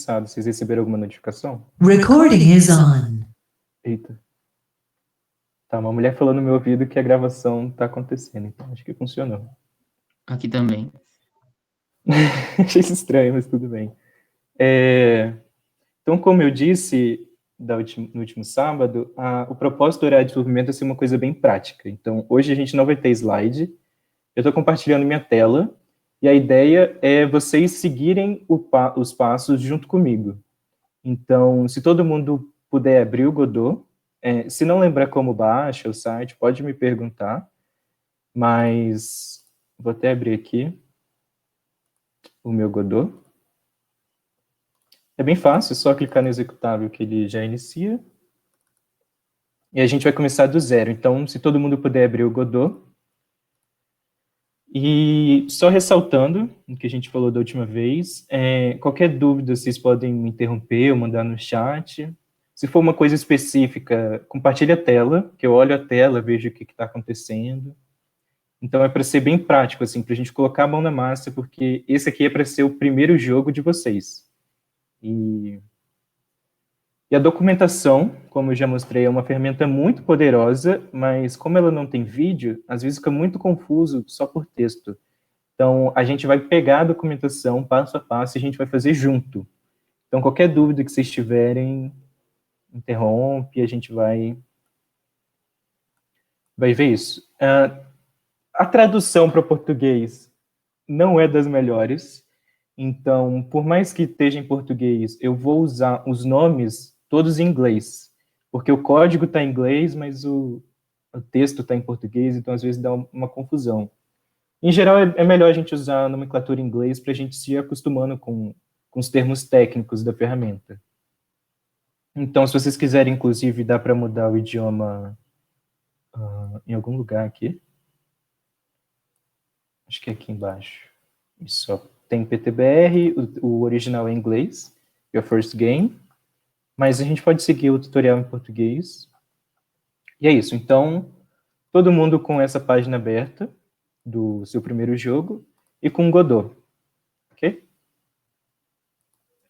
começado. Vocês receberam alguma notificação? Recording is on. Eita. Tá, uma mulher falou no meu ouvido que a gravação tá acontecendo, então acho que funcionou. Aqui também. Achei isso estranho, mas tudo bem. Então, como eu disse no último sábado, o propósito do horário de desenvolvimento é ser uma coisa bem prática. Então, hoje a gente não vai ter slide. Eu estou compartilhando minha tela e a ideia é vocês seguirem os passos junto comigo. Então, se todo mundo puder abrir o Godot, se não lembrar como baixa o site, pode me perguntar, mas vou até abrir aqui o meu Godot. É bem fácil, é só clicar no executável que ele já inicia. E a gente vai começar do zero. Então, se todo mundo puder abrir o Godot. E só ressaltando o que a gente falou da última vez, qualquer dúvida vocês podem me interromper ou mandar no chat. Se for uma coisa específica, compartilhe a tela, que eu olho a tela, vejo o que está acontecendo. Então, é para ser bem prático, assim, para a gente colocar a mão na massa, porque esse aqui é para ser o primeiro jogo de vocês. E a documentação, como eu já mostrei, é uma ferramenta muito poderosa, mas como ela não tem vídeo, às vezes fica muito confuso só por texto. Então, a gente vai pegar a documentação passo a passo e a gente vai fazer junto. Então, qualquer dúvida que vocês tiverem, interrompe, a gente vai ver isso. A tradução para o português não é das melhores. Então, por mais que esteja em português, eu vou usar os nomes todos em inglês, porque o código está em inglês, mas o texto está em português, então às vezes dá uma confusão. Em geral, é melhor a gente usar a nomenclatura em inglês para a gente se ir acostumando com os termos técnicos da ferramenta. Então, se vocês quiserem, inclusive, dá para mudar o idioma em algum lugar aqui. Acho que é aqui embaixo. Isso, tem PTBR, o original é em inglês, Your First Game, mas a gente pode seguir o tutorial em português. E é isso, então, todo mundo com essa página aberta do seu primeiro jogo e com Godot, ok?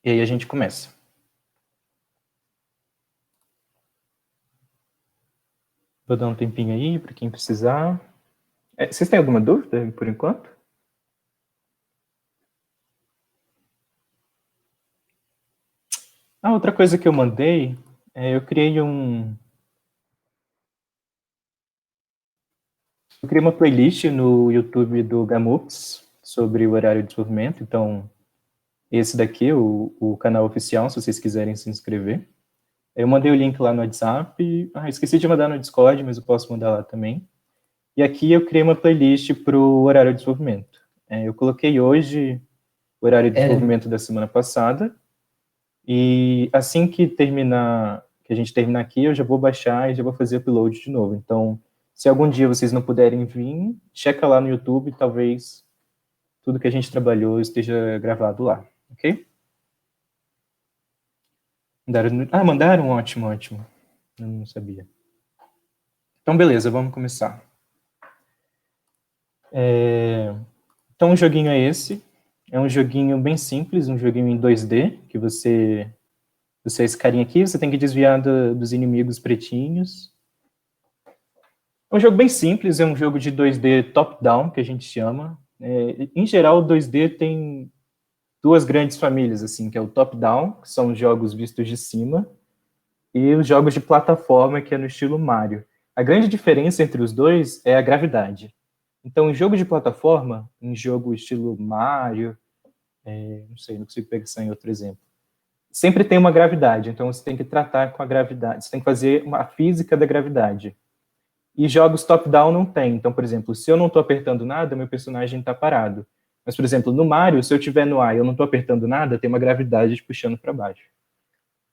E aí a gente começa. Vou dar um tempinho aí para quem precisar. Vocês têm alguma dúvida por enquanto? Outra coisa que eu mandei, eu criei uma playlist no YouTube do Gamux sobre o horário de desenvolvimento. Então, esse daqui, o canal oficial, se vocês quiserem se inscrever. Eu mandei o link lá no WhatsApp. Esqueci de mandar no Discord, mas eu posso mandar lá também. E aqui eu criei uma playlist para o horário de desenvolvimento. Eu coloquei hoje o horário de desenvolvimento da semana passada. E assim que a gente terminar aqui, eu já vou baixar e já vou fazer upload de novo. Então, se algum dia vocês não puderem vir, checa lá no YouTube, talvez tudo que a gente trabalhou esteja gravado lá, ok? Mandaram? Ótimo, ótimo. Eu não sabia. Então, beleza, vamos começar. Então, o joguinho é esse. É um joguinho bem simples, um joguinho em 2D, que você é esse carinha aqui, você tem que desviar dos inimigos pretinhos. É um jogo bem simples, é um jogo de 2D top-down, que a gente chama. Em geral, o 2D tem duas grandes famílias, assim, que é o top-down, que são os jogos vistos de cima, e os jogos de plataforma, que é no estilo Mario. A grande diferença entre os dois é a gravidade. Então, em jogo de plataforma, em jogo estilo Mario, não sei, não consigo pensar em outro exemplo, sempre tem uma gravidade, então você tem que tratar com a gravidade, você tem que fazer a física da gravidade. E jogos top-down não tem. Então, por exemplo, se eu não estou apertando nada, meu personagem está parado. Mas, por exemplo, no Mario, se eu estiver no ar e eu não estou apertando nada, tem uma gravidade te puxando para baixo.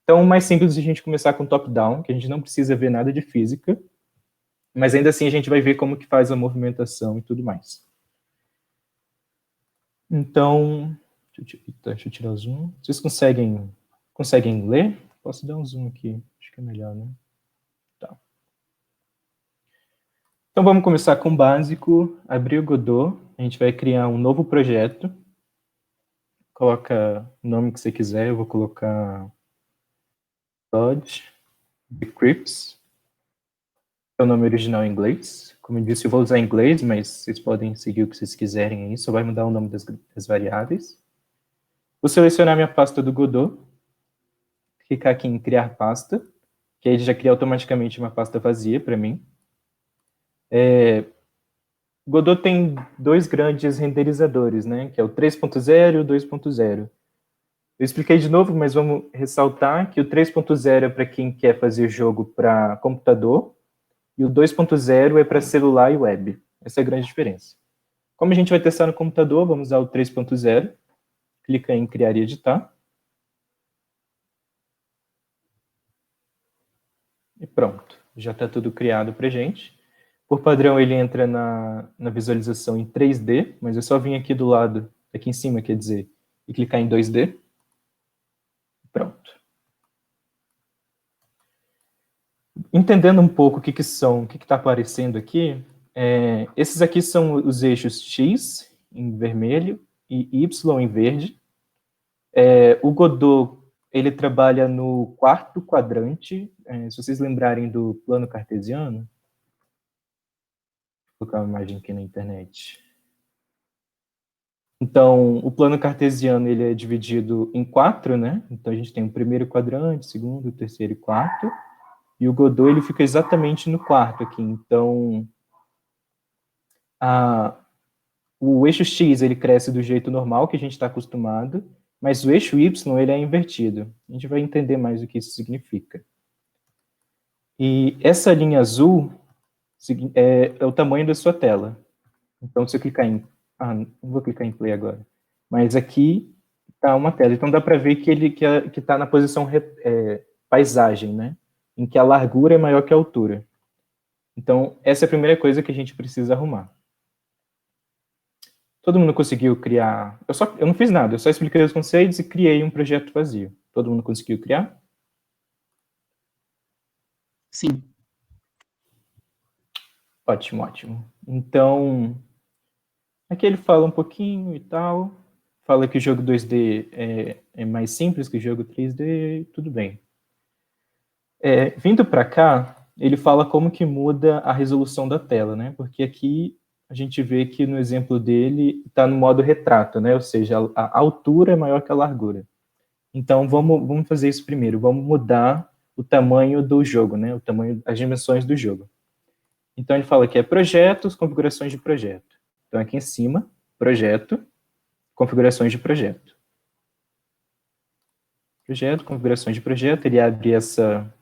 Então, o mais simples é a gente começar com top-down, que a gente não precisa ver nada de física, mas ainda assim a gente vai ver como que faz a movimentação e tudo mais. Então, deixa eu tirar o zoom. Vocês conseguem ler? Posso dar um zoom aqui, acho que é melhor, né? Tá. Então, vamos começar com o básico, abrir o Godot, a gente vai criar um novo projeto. coloca o nome que você quiser, eu vou colocar Dodge The Crips, é o nome original em inglês. Como eu disse, eu vou usar em inglês, mas vocês podem seguir o que vocês quiserem aí, só vai mudar o nome das variáveis. Vou selecionar minha pasta do Godot, clicar aqui em criar pasta, que aí ele já cria automaticamente uma pasta vazia para mim. Godot tem dois grandes renderizadores, né, que é o 3.0 e o 2.0. Eu expliquei de novo, mas vamos ressaltar que o 3.0 é para quem quer fazer jogo para computador e o 2.0 é para celular e web. Essa é a grande diferença. Como a gente vai testar no computador, vamos usar o 3.0. Clica em criar e editar. E pronto, já está tudo criado para a gente. Por padrão, ele entra na visualização em 3D, mas eu só vim aqui do lado, aqui em cima, quer dizer, e clicar em 2D. Pronto. Entendendo um pouco o que são, o que está aparecendo aqui, esses aqui são os eixos X, em vermelho, e Y, em verde. O Godot, ele trabalha no quarto quadrante, se vocês lembrarem do plano cartesiano, vou colocar uma imagem aqui na internet. Então, o plano cartesiano, ele é dividido em 4, né? Então, a gente tem o primeiro quadrante, segundo, terceiro e quarto. E o Godot, ele fica exatamente no quarto aqui. Então, o eixo X, ele cresce do jeito normal que a gente está acostumado, mas o eixo Y, ele é invertido. A gente vai entender mais o que isso significa. E essa linha azul é o tamanho da sua tela. Então, se eu clicar em... não vou clicar em play agora. Mas aqui está uma tela. Então, dá para ver que ele que está na posição paisagem, né? Em que a largura é maior que a altura. Então, essa é a primeira coisa que a gente precisa arrumar. Todo mundo conseguiu criar... Eu não fiz nada, eu só expliquei os conceitos e criei um projeto vazio. Todo mundo conseguiu criar? Sim. Ótimo, ótimo. Então, aqui ele fala um pouquinho e tal. Fala que o jogo 2D é mais simples que o jogo 3D, tudo bem. Vindo para cá, ele fala como que muda a resolução da tela, né? Porque aqui a gente vê que no exemplo dele está no modo retrato, né? Ou seja, a altura é maior que a largura. Então, vamos fazer isso primeiro. Vamos mudar o tamanho do jogo, né? O tamanho, as dimensões do jogo. Então, ele fala que é projetos, configurações de projeto. Então, aqui em cima, projeto, configurações de projeto. Projeto, configurações de projeto. Ele abre essa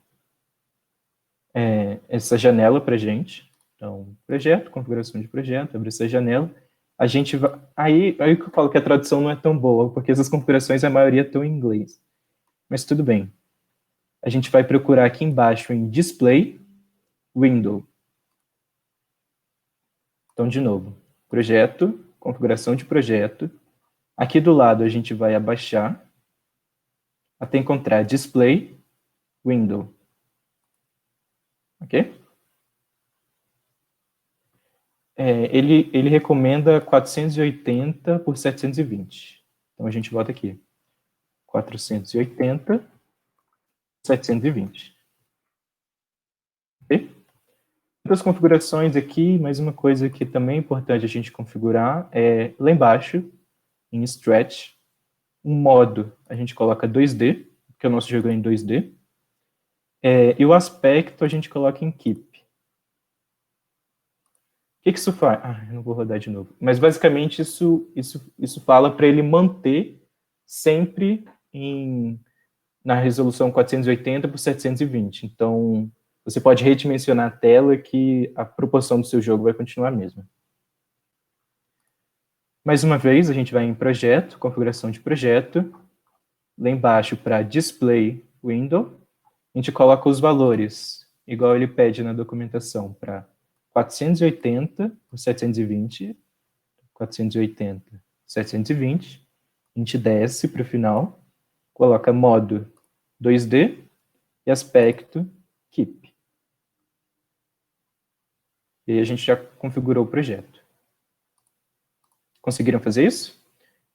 janela para a gente. Então, projeto, configuração de projeto, abre essa janela. A gente vai... Aí que eu falo que a tradução não é tão boa, porque essas configurações, a maioria estão em inglês. Mas tudo bem. A gente vai procurar aqui embaixo em Display, Window. Então, de novo, projeto, configuração de projeto. Aqui do lado, a gente vai abaixar até encontrar Display, Window. Ok? Ele recomenda 480 por 720. Então, a gente bota aqui. 480 por 720. Ok? Outras configurações aqui, mais uma coisa que também é importante a gente configurar é lá embaixo, em Stretch, um modo, a gente coloca 2D, porque o nosso jogo é em 2D, e o aspecto a gente coloca em Keep. O que isso faz? Eu não vou rodar de novo. Mas, basicamente, isso fala para ele manter sempre na resolução 480 por 720. Então, você pode redimensionar a tela que a proporção do seu jogo vai continuar a mesma. Mais uma vez, a gente vai em Projeto, Configuração de Projeto. Lá embaixo, para Display Window, a gente coloca os valores, igual ele pede na documentação, para 480 por 720, 480, 720. A gente desce para o final, coloca modo 2D e aspecto Keep. E aí a gente já configurou o projeto. Conseguiram fazer isso?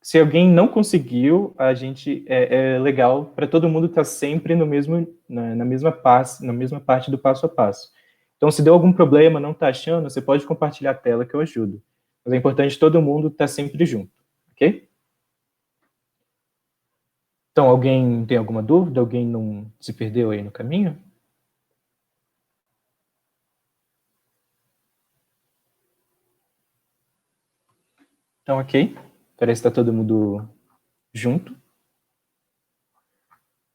Se alguém não conseguiu, a gente é legal para todo mundo estar sempre no mesmo na mesma parte do passo a passo. Então, se deu algum problema, não está achando, você pode compartilhar a tela que eu ajudo. Mas é importante todo mundo estar sempre junto, ok? Então, alguém tem alguma dúvida? Alguém não se perdeu aí no caminho? Então, ok. Parece que está todo mundo junto.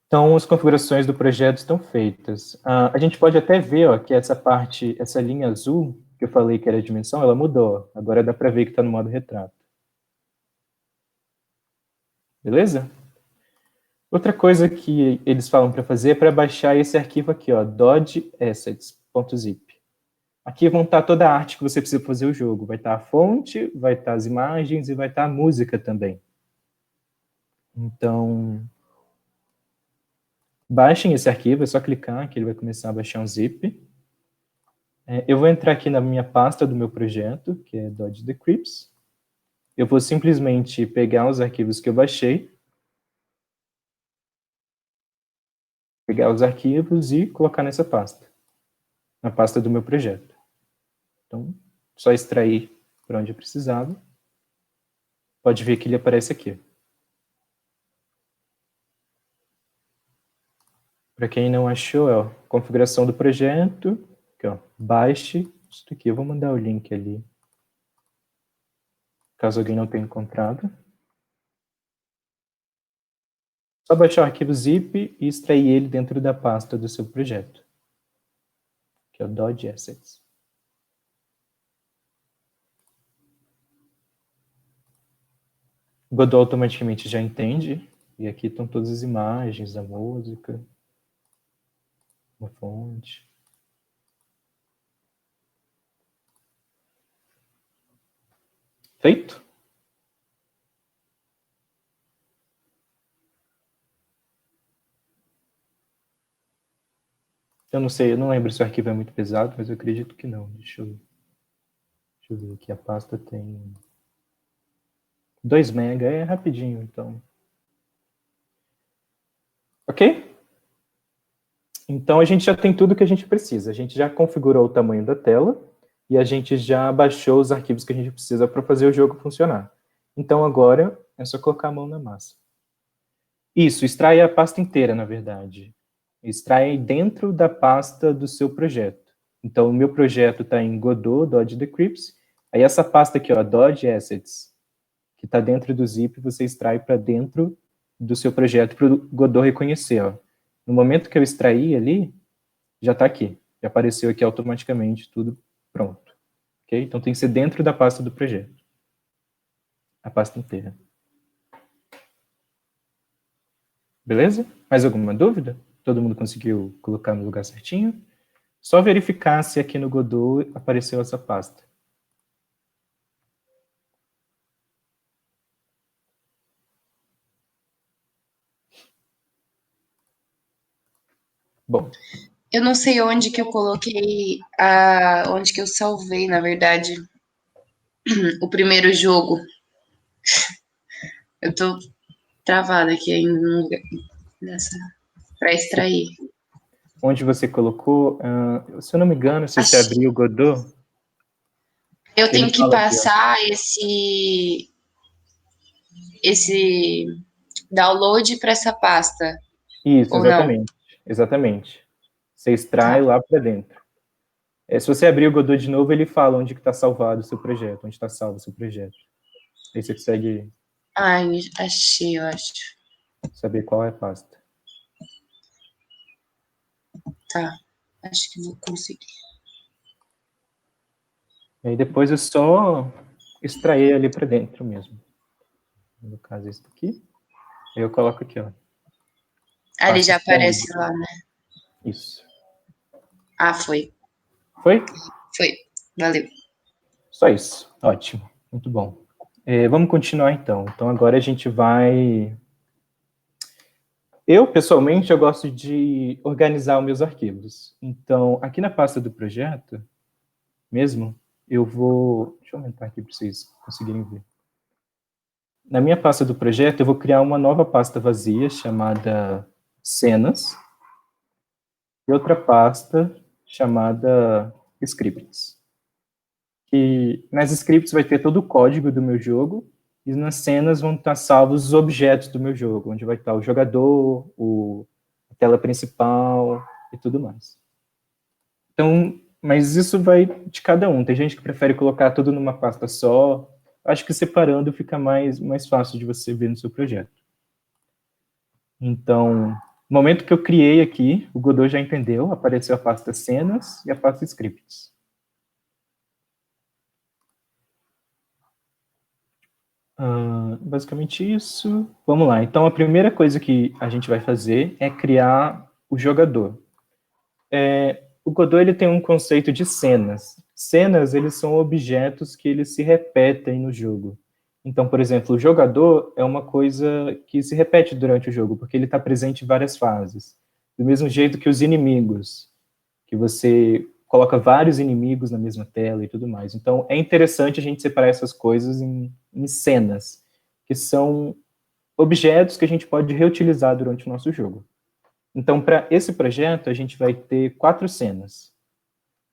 Então, as configurações do projeto estão feitas. A gente pode até ver ó, que essa parte, essa linha azul, que eu falei que era a dimensão, ela mudou. Agora dá para ver que está no modo retrato. Beleza? Outra coisa que eles falam para fazer é para baixar esse arquivo aqui, ó, dodgeassets.zip. Aqui vão estar toda a arte que você precisa fazer o jogo. Vai estar a fonte, vai estar as imagens e vai estar a música também. Então, baixem esse arquivo, é só clicar que ele vai começar a baixar um zip. Eu vou entrar aqui na minha pasta do meu projeto, que é Dodge Decrypts. Eu vou simplesmente pegar os arquivos que eu baixei, pegar os arquivos e colocar nessa pasta, na pasta do meu projeto. Então, só extrair por onde eu precisava. Pode ver que ele aparece aqui. Para quem não achou, ó, configuração do projeto, aqui, ó, baixe isso aqui. Eu vou mandar o link ali, caso alguém não tenha encontrado. Só baixar o arquivo zip e extrair ele dentro da pasta do seu projeto, que é o Dodge Assets. O Godot automaticamente já entende, e aqui estão todas as imagens, a música, uma fonte. Feito? Eu não sei, eu não lembro se o arquivo é muito pesado, mas eu acredito que não. Deixa eu ver aqui, a pasta tem 2 MB, é rapidinho, então. Ok? Então a gente já tem tudo que a gente precisa. A gente já configurou o tamanho da tela e a gente já baixou os arquivos que a gente precisa para fazer o jogo funcionar. Então agora é só colocar a mão na massa. Isso, extrai a pasta inteira, na verdade. Extrai dentro da pasta do seu projeto. Então o meu projeto está em Godot, Dodge Decrypts. Aí essa pasta aqui, ó, Dodge Assets, que está dentro do zip, você extrai para dentro do seu projeto para o Godot reconhecer. Ó. No momento que eu extraí ali, já está aqui. Já apareceu aqui automaticamente, tudo pronto. Okay? Então tem que ser dentro da pasta do projeto. A pasta inteira. Beleza? Mais alguma dúvida? Todo mundo conseguiu colocar no lugar certinho? Só verificar se aqui no Godot apareceu essa pasta. Bom. Eu não sei onde que eu coloquei, onde que eu salvei, na verdade, o primeiro jogo. Eu tô travada aqui ainda para extrair. Onde você colocou, se eu não me engano, se você abrir o Godot... Eu tenho que passar aqui, esse download para essa pasta. Isso, ou exatamente. Não? Exatamente. Você extrai lá para dentro. Se você abrir o Godot de novo, ele fala onde está salvado o seu projeto, onde está salvo o seu projeto. Aí você consegue... Ai, achei, eu acho. Saber qual é a pasta. Tá, acho que vou conseguir. E aí depois é só extrair ali para dentro mesmo. No caso, esse daqui. Aí eu coloco aqui, ó. Ele já aparece lá, né? Isso. Foi. Foi? Foi. Valeu. Só isso. Ótimo. Muito bom. Vamos continuar então. Então agora a gente vai... Eu, pessoalmente, eu gosto de organizar os meus arquivos. Então, aqui na pasta do projeto, mesmo, eu vou... Deixa eu aumentar aqui para vocês conseguirem ver. na minha pasta do projeto, eu vou criar uma nova pasta vazia chamada cenas e outra pasta chamada scripts. E nas scripts vai ter todo o código do meu jogo e nas cenas vão estar salvos os objetos do meu jogo, onde vai estar o jogador, a tela principal e tudo mais. Então, mas isso vai de cada um. Tem gente que prefere colocar tudo numa pasta só. Acho que separando fica mais fácil de você ver no seu projeto. Então, no momento que eu criei aqui, o Godot já entendeu, apareceu a pasta cenas e a pasta scripts. Basicamente isso. Vamos lá. Então, a primeira coisa que a gente vai fazer é criar o jogador. O Godot ele tem um conceito de cenas. Cenas, eles são objetos que eles se repetem no jogo. Então, por exemplo, o jogador é uma coisa que se repete durante o jogo, porque ele está presente em várias fases. Do mesmo jeito que os inimigos, que você coloca vários inimigos na mesma tela e tudo mais. Então, é interessante a gente separar essas coisas em cenas, que são objetos que a gente pode reutilizar durante o nosso jogo. Então, para esse projeto, a gente vai ter 4 cenas.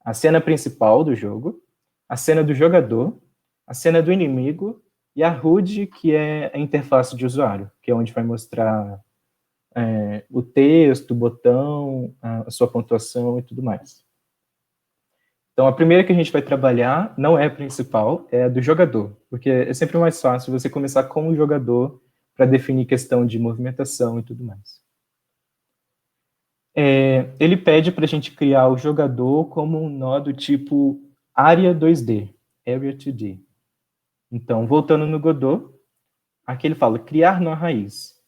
A cena principal do jogo, a cena do jogador, a cena do inimigo e a HUD, que é a interface de usuário, que é onde vai mostrar o texto, o botão, a sua pontuação e tudo mais. Então, a primeira que a gente vai trabalhar não é a principal, é a do jogador, porque é sempre mais fácil você começar com o jogador para definir questão de movimentação e tudo mais. Ele pede para a gente criar o jogador como um nó do tipo área 2D, Area 2D. Então, voltando no Godot, aqui ele fala criar nó raiz.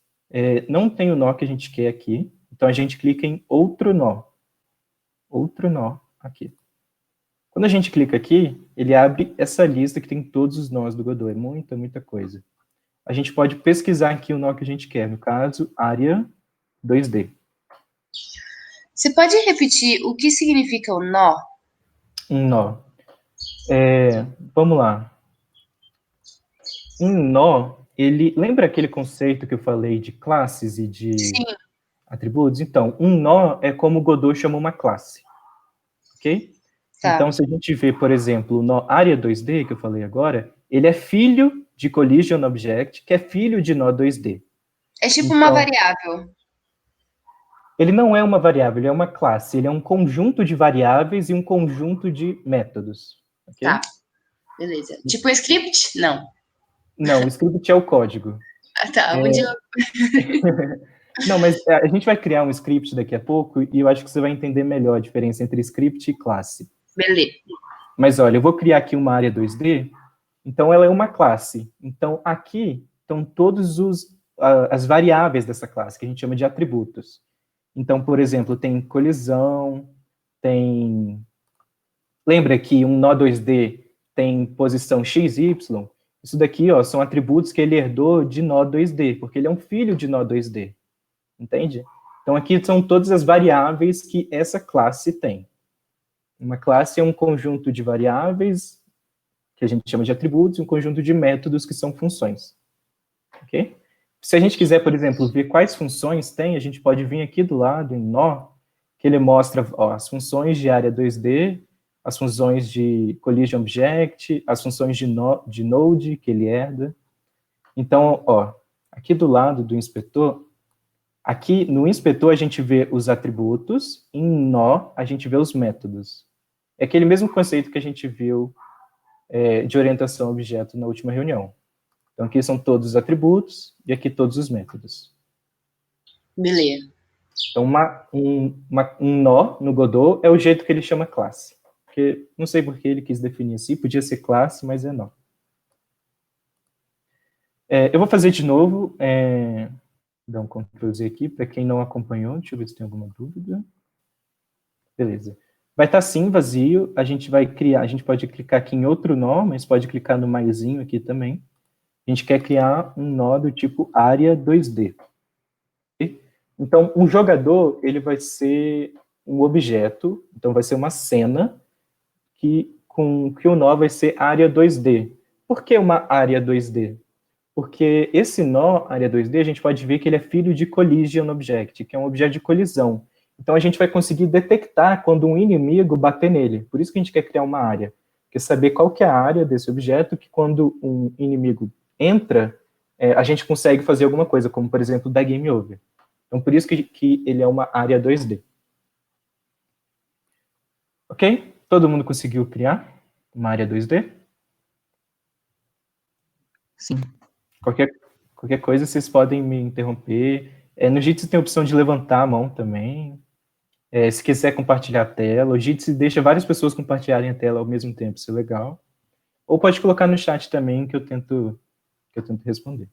Não tem o nó que a gente quer aqui, então a gente clica em outro nó aqui. Quando a gente clica aqui, ele abre essa lista que tem todos os nós do Godot, é muita coisa. A gente pode pesquisar aqui o nó que a gente quer, no caso, área 2D. Você pode repetir o que significa o nó? Um nó. Vamos lá. Um nó, ele... Lembra aquele conceito que eu falei de classes e de atributos? Então, um nó é como o Godot chama uma classe. Ok? Tá. Então, se a gente vê, por exemplo, o nó área 2D, que eu falei agora, ele é filho de collision object, que é filho de nó 2D. É tipo uma variável. Ele não é uma variável, ele é uma classe. Ele é um conjunto de variáveis e um conjunto de métodos. Okay? Tá, beleza. Tipo script? Não. Não, o script é o código. Ah, tá. Não, mas a gente vai criar um script daqui a pouco e eu acho que você vai entender melhor a diferença entre script e classe. Beleza. Mas olha, eu vou criar aqui uma área 2D, então ela é uma classe. Então aqui estão todas as variáveis dessa classe, que a gente chama de atributos. Então, por exemplo, tem colisão, tem... Lembra que um nó 2D tem posição x, y? Isso daqui, ó, são atributos que ele herdou de nó 2D, porque ele é um filho de nó 2D. Entende? Então, aqui são todas as variáveis que essa classe tem. Uma classe é um conjunto de variáveis, que a gente chama de atributos, e um conjunto de métodos, que são funções. Ok? Se a gente quiser, por exemplo, ver quais funções tem, a gente pode vir aqui do lado, em nó, que ele mostra as funções de área 2D, as funções de collision object, as funções de node, que ele herda. Então, ó, aqui do lado do inspetor, aqui no inspetor a gente vê os atributos, em nó a gente vê os métodos. É aquele mesmo conceito que a gente viu de orientação a objeto na última reunião. Então aqui são todos os atributos e aqui todos os métodos. Beleza. Então um nó no Godot é o jeito que ele chama classe. Porque não sei por que ele quis definir assim, podia ser classe, mas é nó. Eu vou fazer de novo, dar um Ctrl Z aqui, para quem não acompanhou, deixa eu ver se tem alguma dúvida. Beleza. Vai estar assim, vazio, a gente vai criar, a gente pode clicar aqui em outro nó, mas pode clicar no maisinho aqui também. A gente quer criar um nó do tipo área 2D. Okay? Então, um jogador, ele vai ser um objeto, então vai ser uma cena, que o nó vai ser área 2D. Por que uma área 2D? Porque esse nó, área 2D, a gente pode ver que ele é filho de collision object, que é um objeto de colisão. Então a gente vai conseguir detectar quando um inimigo bater nele. Por isso que a gente quer criar uma área. Quer saber qual que é a área desse objeto, que quando um inimigo entra, a gente consegue fazer alguma coisa, como por exemplo, dar game over. Então por isso que ele é uma área 2D. Ok? Todo mundo conseguiu criar uma área 2D? Sim. Qualquer coisa, vocês podem me interromper. No Jitsi tem a opção de levantar a mão também. Se quiser compartilhar a tela, o Jitsi deixa várias pessoas compartilharem a tela ao mesmo tempo, isso é legal. Ou pode colocar no chat também, que eu tento responder.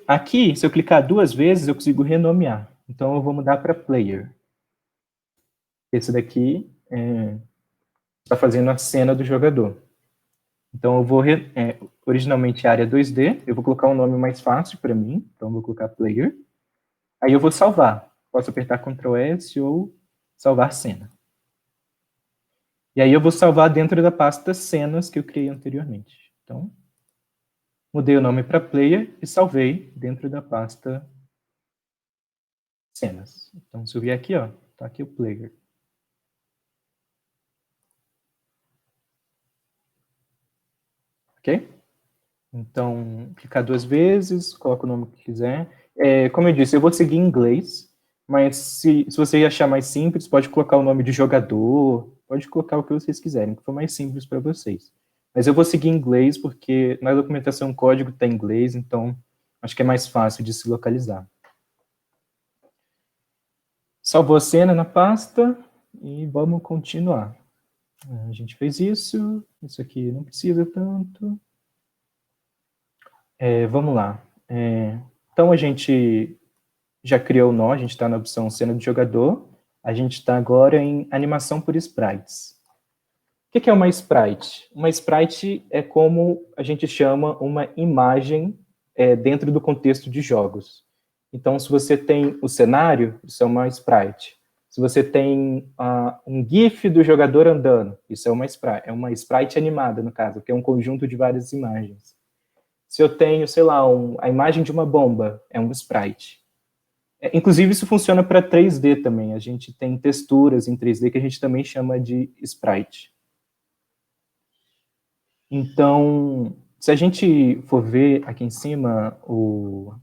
Aqui, se eu clicar 2 vezes, eu consigo renomear. Então, eu vou mudar para player. Esse daqui está fazendo a cena do jogador. Então, eu vou, originalmente, área 2D, eu vou colocar um nome mais fácil para mim, então eu vou colocar player. Aí eu vou salvar. Posso apertar Ctrl S ou salvar cena. E aí eu vou salvar dentro da pasta cenas que eu criei anteriormente. Então, mudei o nome para player e salvei dentro da pasta cenas. Então, se eu vier aqui, ó, tá aqui o player. Ok? Então, clicar 2 vezes, coloca o nome que quiser. Como eu disse, eu vou seguir em inglês, mas se você achar mais simples, pode colocar o nome de jogador, pode colocar o que vocês quiserem, que for mais simples para vocês. Mas eu vou seguir em inglês, porque na documentação o código está em inglês, então acho que é mais fácil de se localizar. Salvou a cena na pasta e vamos continuar. A gente fez isso aqui não precisa tanto. Vamos lá. Então, a gente já criou o nó, a gente está na opção cena de jogador, a gente está agora em animação por sprites. O que é uma sprite? Uma sprite é como a gente chama uma imagem dentro do contexto de jogos. Então, se você tem o cenário, isso é uma sprite. Se você tem um GIF do jogador andando, isso é uma sprite animada, no caso, que é um conjunto de várias imagens. Se eu tenho, sei lá, a imagem de uma bomba, é um sprite. Inclusive, isso funciona para 3D também. A gente tem texturas em 3D que a gente também chama de sprite. Então, se a gente for ver aqui em cima um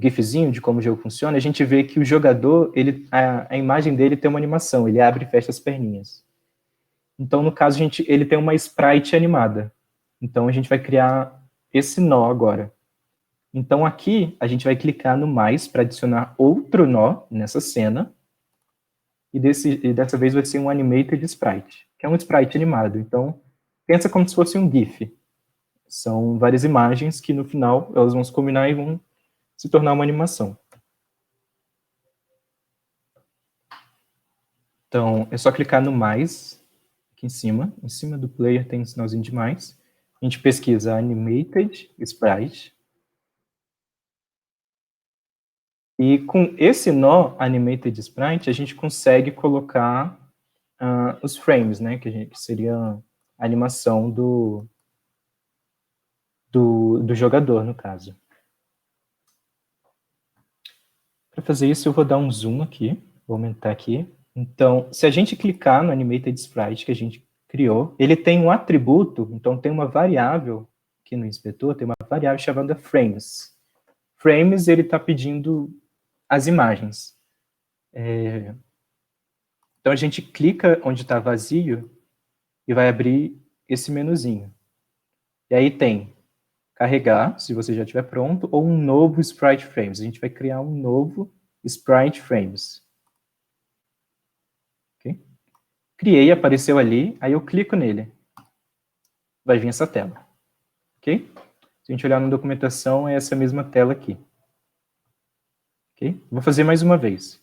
gifzinho de como o jogo funciona, a gente vê que o jogador, a imagem dele tem uma animação, ele abre e fecha as perninhas. Então, no caso, ele tem uma sprite animada. Então, a gente vai criar esse nó agora. Então, aqui, a gente vai clicar no mais para adicionar outro nó nessa cena. E dessa vez vai ser um animated sprite, que é um sprite animado. Então, pensa como se fosse um GIF. São várias imagens que, no final, elas vão se combinar e vão se tornar uma animação. Então, é só clicar no mais, aqui em cima. Em cima do player tem um sinalzinho de mais. A gente pesquisa animated sprite. E com esse nó animated sprite, a gente consegue colocar os frames, né? Que seria a animação do jogador, no caso. Para fazer isso, eu vou dar um zoom aqui. Vou aumentar aqui. Então, se a gente clicar no animated sprite que a gente criou, ele tem um atributo, então tem uma variável aqui no inspetor, tem uma variável chamada frames. Frames, ele está pedindo as imagens. Então, a gente clica onde está vazio e vai abrir esse menuzinho. E aí tem carregar, se você já estiver pronto, ou um novo sprite frames. A gente vai criar um novo sprite frames. Okay? Criei, apareceu ali, aí eu clico nele. Vai vir essa tela. Ok? Se a gente olhar na documentação, é essa mesma tela aqui. Ok? Vou fazer mais uma vez.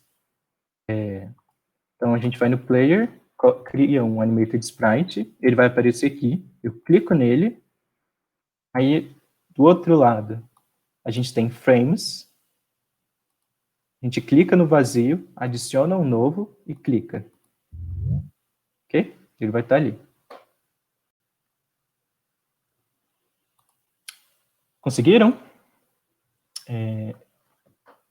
Então, a gente vai no player, cria um animated sprite, ele vai aparecer aqui, eu clico nele, aí, do outro lado, a gente tem frames, a gente clica no vazio, adiciona um novo e clica. Ok? Ele vai estar ali. Conseguiram?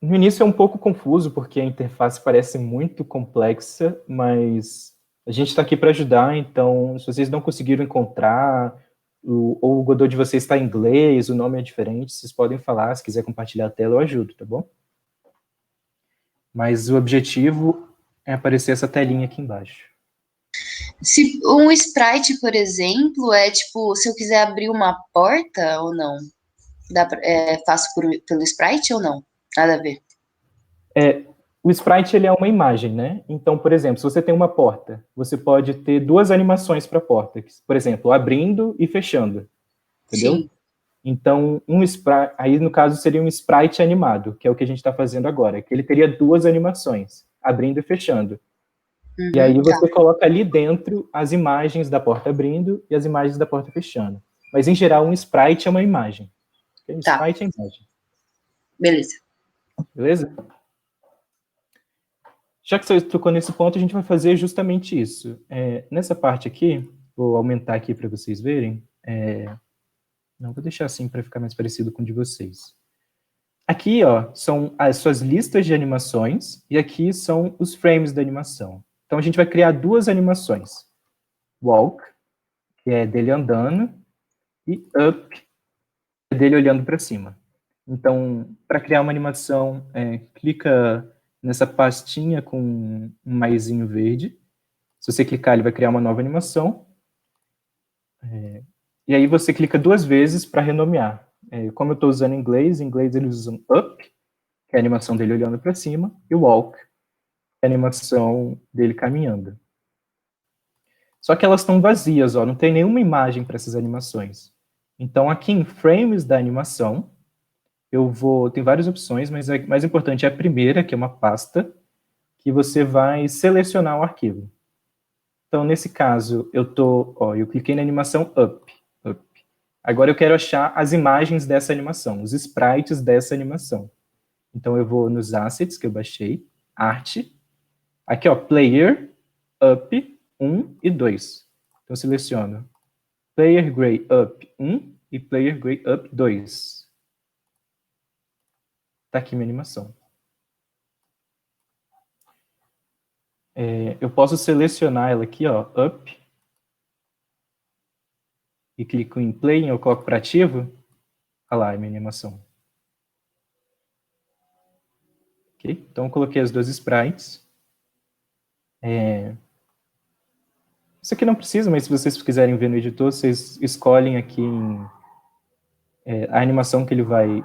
No início é um pouco confuso, porque a interface parece muito complexa, mas a gente está aqui para ajudar, então se vocês não conseguiram encontrar, ou o Godot de vocês está em inglês, o nome é diferente, vocês podem falar, se quiser compartilhar a tela, eu ajudo, tá bom? Mas o objetivo é aparecer essa telinha aqui embaixo. Se um sprite, por exemplo, é tipo, se eu quiser abrir uma porta ou não? Faço pelo sprite ou não? Nada a ver. O sprite ele é uma imagem, né? Então, por exemplo, se você tem uma porta, você pode ter duas animações para a porta. Por exemplo, abrindo e fechando. Entendeu? Sim. Então, aí no caso seria um sprite animado, que é o que a gente está fazendo agora, que ele teria duas animações, abrindo e fechando. E aí Tá. você coloca ali dentro as imagens da porta abrindo e as imagens da porta fechando. Mas, em geral, um sprite é uma imagem. Okay? Tá. Sprite é imagem. Beleza. Beleza? Já que você tocou nesse ponto, a gente vai fazer justamente isso. Nessa parte aqui, vou aumentar aqui para vocês verem. Não, vou deixar assim para ficar mais parecido com o de vocês. Aqui, ó, são as suas listas de animações e aqui são os frames da animação. Então, a gente vai criar duas animações. Walk, que é dele andando, e up, que é dele olhando para cima. Então, para criar uma animação, clica nessa pastinha com um maisinho verde. Se você clicar, ele vai criar uma nova animação. E aí você clica duas vezes para renomear. Como eu estou usando em inglês eles usam up, que é a animação dele olhando para cima, e walk, que é a animação dele caminhando. Só que elas estão vazias, ó, não tem nenhuma imagem para essas animações. Então, aqui em frames da animação, tem várias opções, mas a mais importante é a primeira, que é uma pasta, que você vai selecionar o arquivo. Então, nesse caso, eu cliquei na animação up. Agora eu quero achar as imagens dessa animação, os sprites dessa animação. Então, eu vou nos assets que eu baixei, arte, aqui, ó, player, up, 1 e 2. Então, eu seleciono player gray up 1 e player gray up 2. Tá aqui minha animação. Eu posso selecionar ela aqui, ó, up, e clico em play, eu coloco para ativo. Olha lá, é minha animação. Okay? Então, eu coloquei as duas sprites. Isso aqui não precisa, mas se vocês quiserem ver no editor, vocês escolhem aqui a animação que ele vai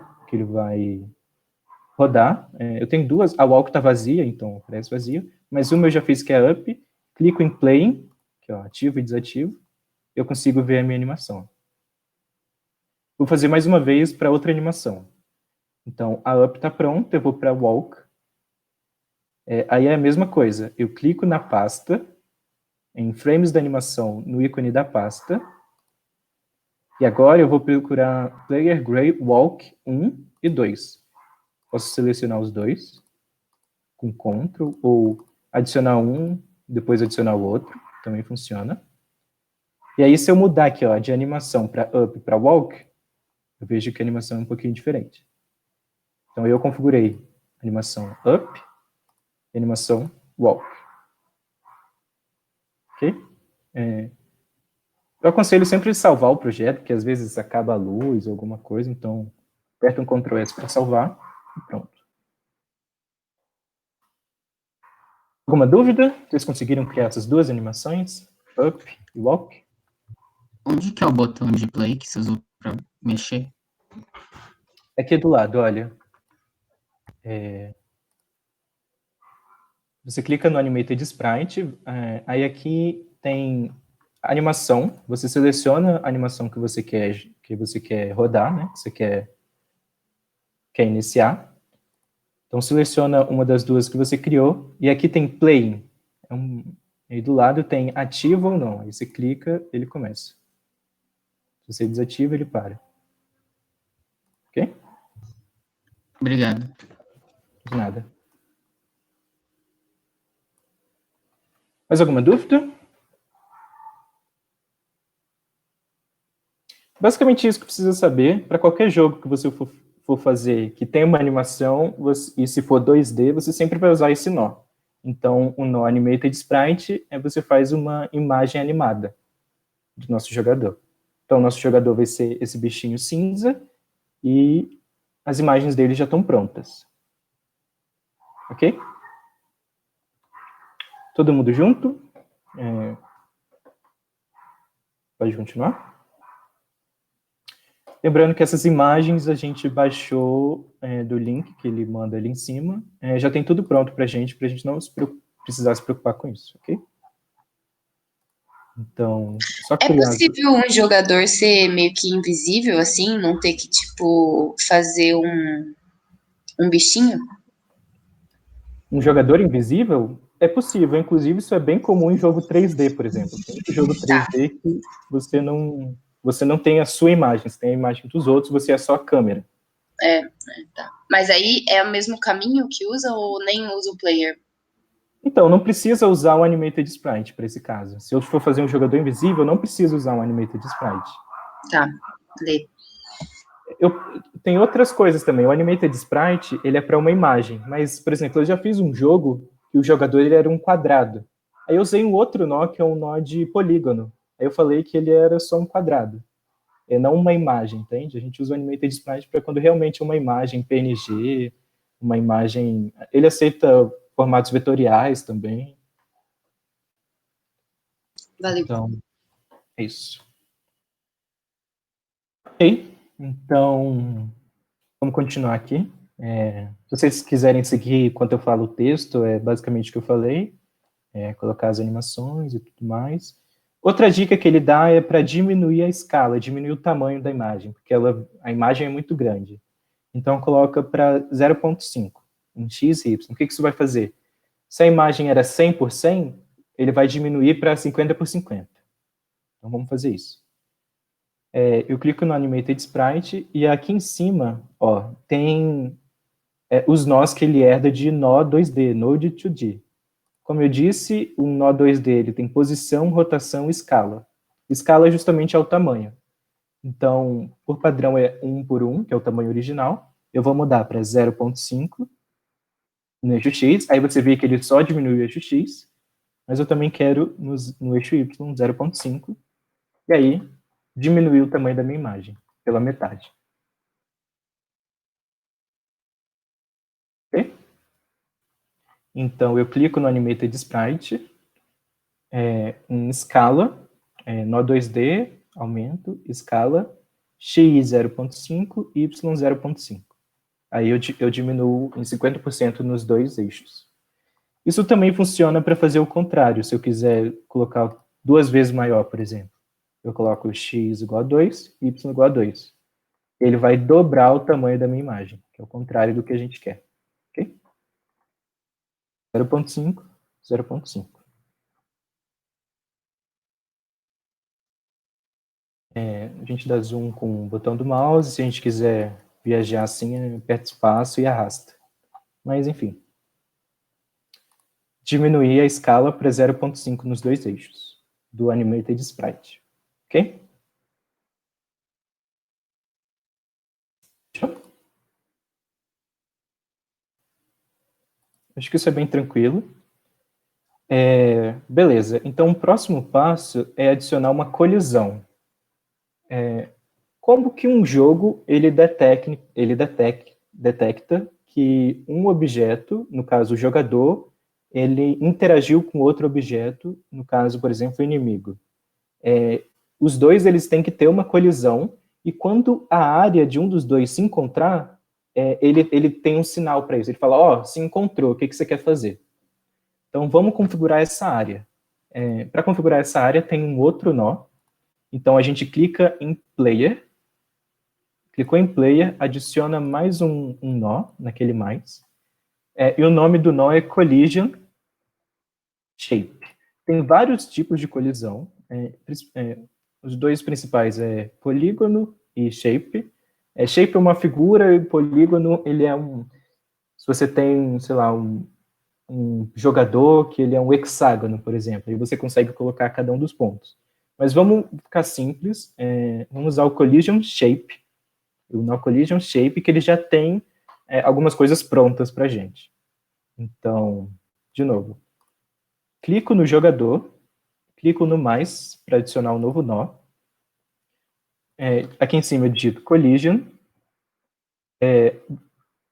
rodar. Eu tenho duas, a walk está vazia, então aparece vazia, mas uma eu já fiz que é up, clico em play, que é ativo e desativo, eu consigo ver a minha animação. Vou fazer mais uma vez para outra animação. Então, a up está pronta, eu vou para a walk. Aí é a mesma coisa, eu clico na pasta, em frames da animação, no ícone da pasta, e agora eu vou procurar Player Gray Walk 1 e 2. Posso selecionar os dois, com Ctrl, ou adicionar um, depois adicionar o outro, também funciona. E aí, se eu mudar aqui, ó, de animação para up para walk, eu vejo que a animação é um pouquinho diferente. Então, eu configurei animação up e animação walk. Ok? Eu aconselho sempre salvar o projeto, porque às vezes acaba a luz ou alguma coisa, então aperta um Ctrl S para salvar e pronto. Alguma dúvida? Vocês conseguiram criar essas duas animações? Up e walk? Onde que é o botão de play que você usou para mexer? Aqui do lado, olha. Você clica no Animated Sprite, aí aqui tem animação, você seleciona a animação que você quer rodar, né? Que você quer iniciar. Então, seleciona uma das duas que você criou, e aqui tem Play. Aí do lado tem ativo ou não. Aí você clica, ele começa. Se você desativa, ele para. Ok? Obrigado. De nada. Mais alguma dúvida? Basicamente isso que precisa saber. Para qualquer jogo que você for fazer que tem uma animação, e se for 2D, você sempre vai usar esse nó. Então, o nó Animated Sprite é você faz uma imagem animada do nosso jogador. Então, o nosso jogador vai ser esse bichinho cinza e as imagens dele já estão prontas. Ok? Todo mundo junto? Pode continuar? Lembrando que essas imagens a gente baixou do link que ele manda ali em cima. Já tem tudo pronto para a gente não precisar se preocupar com isso, ok? Então, só É criar... possível um jogador ser meio que invisível, assim, não ter que, tipo, fazer um bichinho? Um jogador invisível? É possível, inclusive isso é bem comum em jogo 3D, por exemplo. Tem muito jogo 3D que você não tem a sua imagem, você tem a imagem dos outros, você é só a câmera. Tá. Mas aí é o mesmo caminho que usa ou nem usa o player? Então, não precisa usar o Animated Sprite para esse caso. Se eu for fazer um jogador invisível, não preciso usar um Animated Sprite. Tá, lê. Tem outras coisas também. O Animated Sprite, ele é para uma imagem. Mas, por exemplo, eu já fiz um jogo que o jogador ele era um quadrado. Aí eu usei um outro nó, que é um nó de polígono. Aí eu falei que ele era só um quadrado. É não uma imagem, entende? A gente usa o Animated Sprite para quando realmente é uma imagem PNG, uma imagem... Ele aceita formatos vetoriais também. Valeu. Então, é isso. Ok, então, vamos continuar aqui. Se vocês quiserem seguir enquanto eu falo o texto, é basicamente o que eu falei, colocar as animações e tudo mais. Outra dica que ele dá é para diminuir a escala, diminuir o tamanho da imagem, porque a imagem é muito grande. Então, coloca para 0.5, em x e y. O que isso vai fazer? Se a imagem era 100 por 100, ele vai diminuir para 50 por 50. Então, vamos fazer isso. Eu clico no Animated Sprite e aqui em cima, ó, tem os nós que ele herda de nó 2D, Node 2D. Como eu disse, o nó 2D ele tem posição, rotação e escala. Escala justamente é o tamanho. Então, por padrão é 1 por 1, que é o tamanho original. Eu vou mudar para 0.5 no eixo X. Aí você vê que ele só diminui o eixo X, mas eu também quero no eixo Y 0.5. E aí, diminuir o tamanho da minha imagem pela metade. Ok? Então, eu clico no Animated Sprite, em escala, nó 2D, aumento, escala, x 0.5, y 0.5. Aí eu diminuo em 50% nos dois eixos. Isso também funciona para fazer o contrário. Se eu quiser colocar 2 vezes maior, por exemplo, eu coloco x igual a 2, y igual a 2. Ele vai dobrar o tamanho da minha imagem, que é o contrário do que a gente quer. Ok? 0.5, 0.5. A gente dá zoom com o botão do mouse, se a gente quiser viajar assim, aperta espaço e arrasta. Mas, enfim. Diminuir a escala para 0.5 nos dois eixos do Animated Sprite. Ok? Fechou? Acho que isso é bem tranquilo. Beleza. Então, o próximo passo é adicionar uma colisão. Como que um jogo ele detecta que um objeto, no caso o jogador, ele interagiu com outro objeto, no caso, por exemplo, o inimigo. Os dois eles têm que ter uma colisão, e quando a área de um dos dois se encontrar, ele tem um sinal para isso. Ele fala, ó, se encontrou, o que você quer fazer? Então, vamos configurar essa área. Para configurar essa área, tem um outro nó. Então, a gente clica em Player. Clicou em Player, adiciona mais um nó, naquele mais. E o nome do nó é Collision Shape. Tem vários tipos de colisão. Os dois principais é polígono e shape. Shape é uma figura e polígono, ele é se você tem, sei lá, um jogador que ele é um hexágono, por exemplo, e você consegue colocar cada um dos pontos. Mas vamos ficar simples, vamos usar o Collision Shape, o No Collision Shape, que ele já tem algumas coisas prontas para a gente. Então, de novo, clico no jogador, clico no mais para adicionar um novo nó. Aqui em cima eu digito Collision.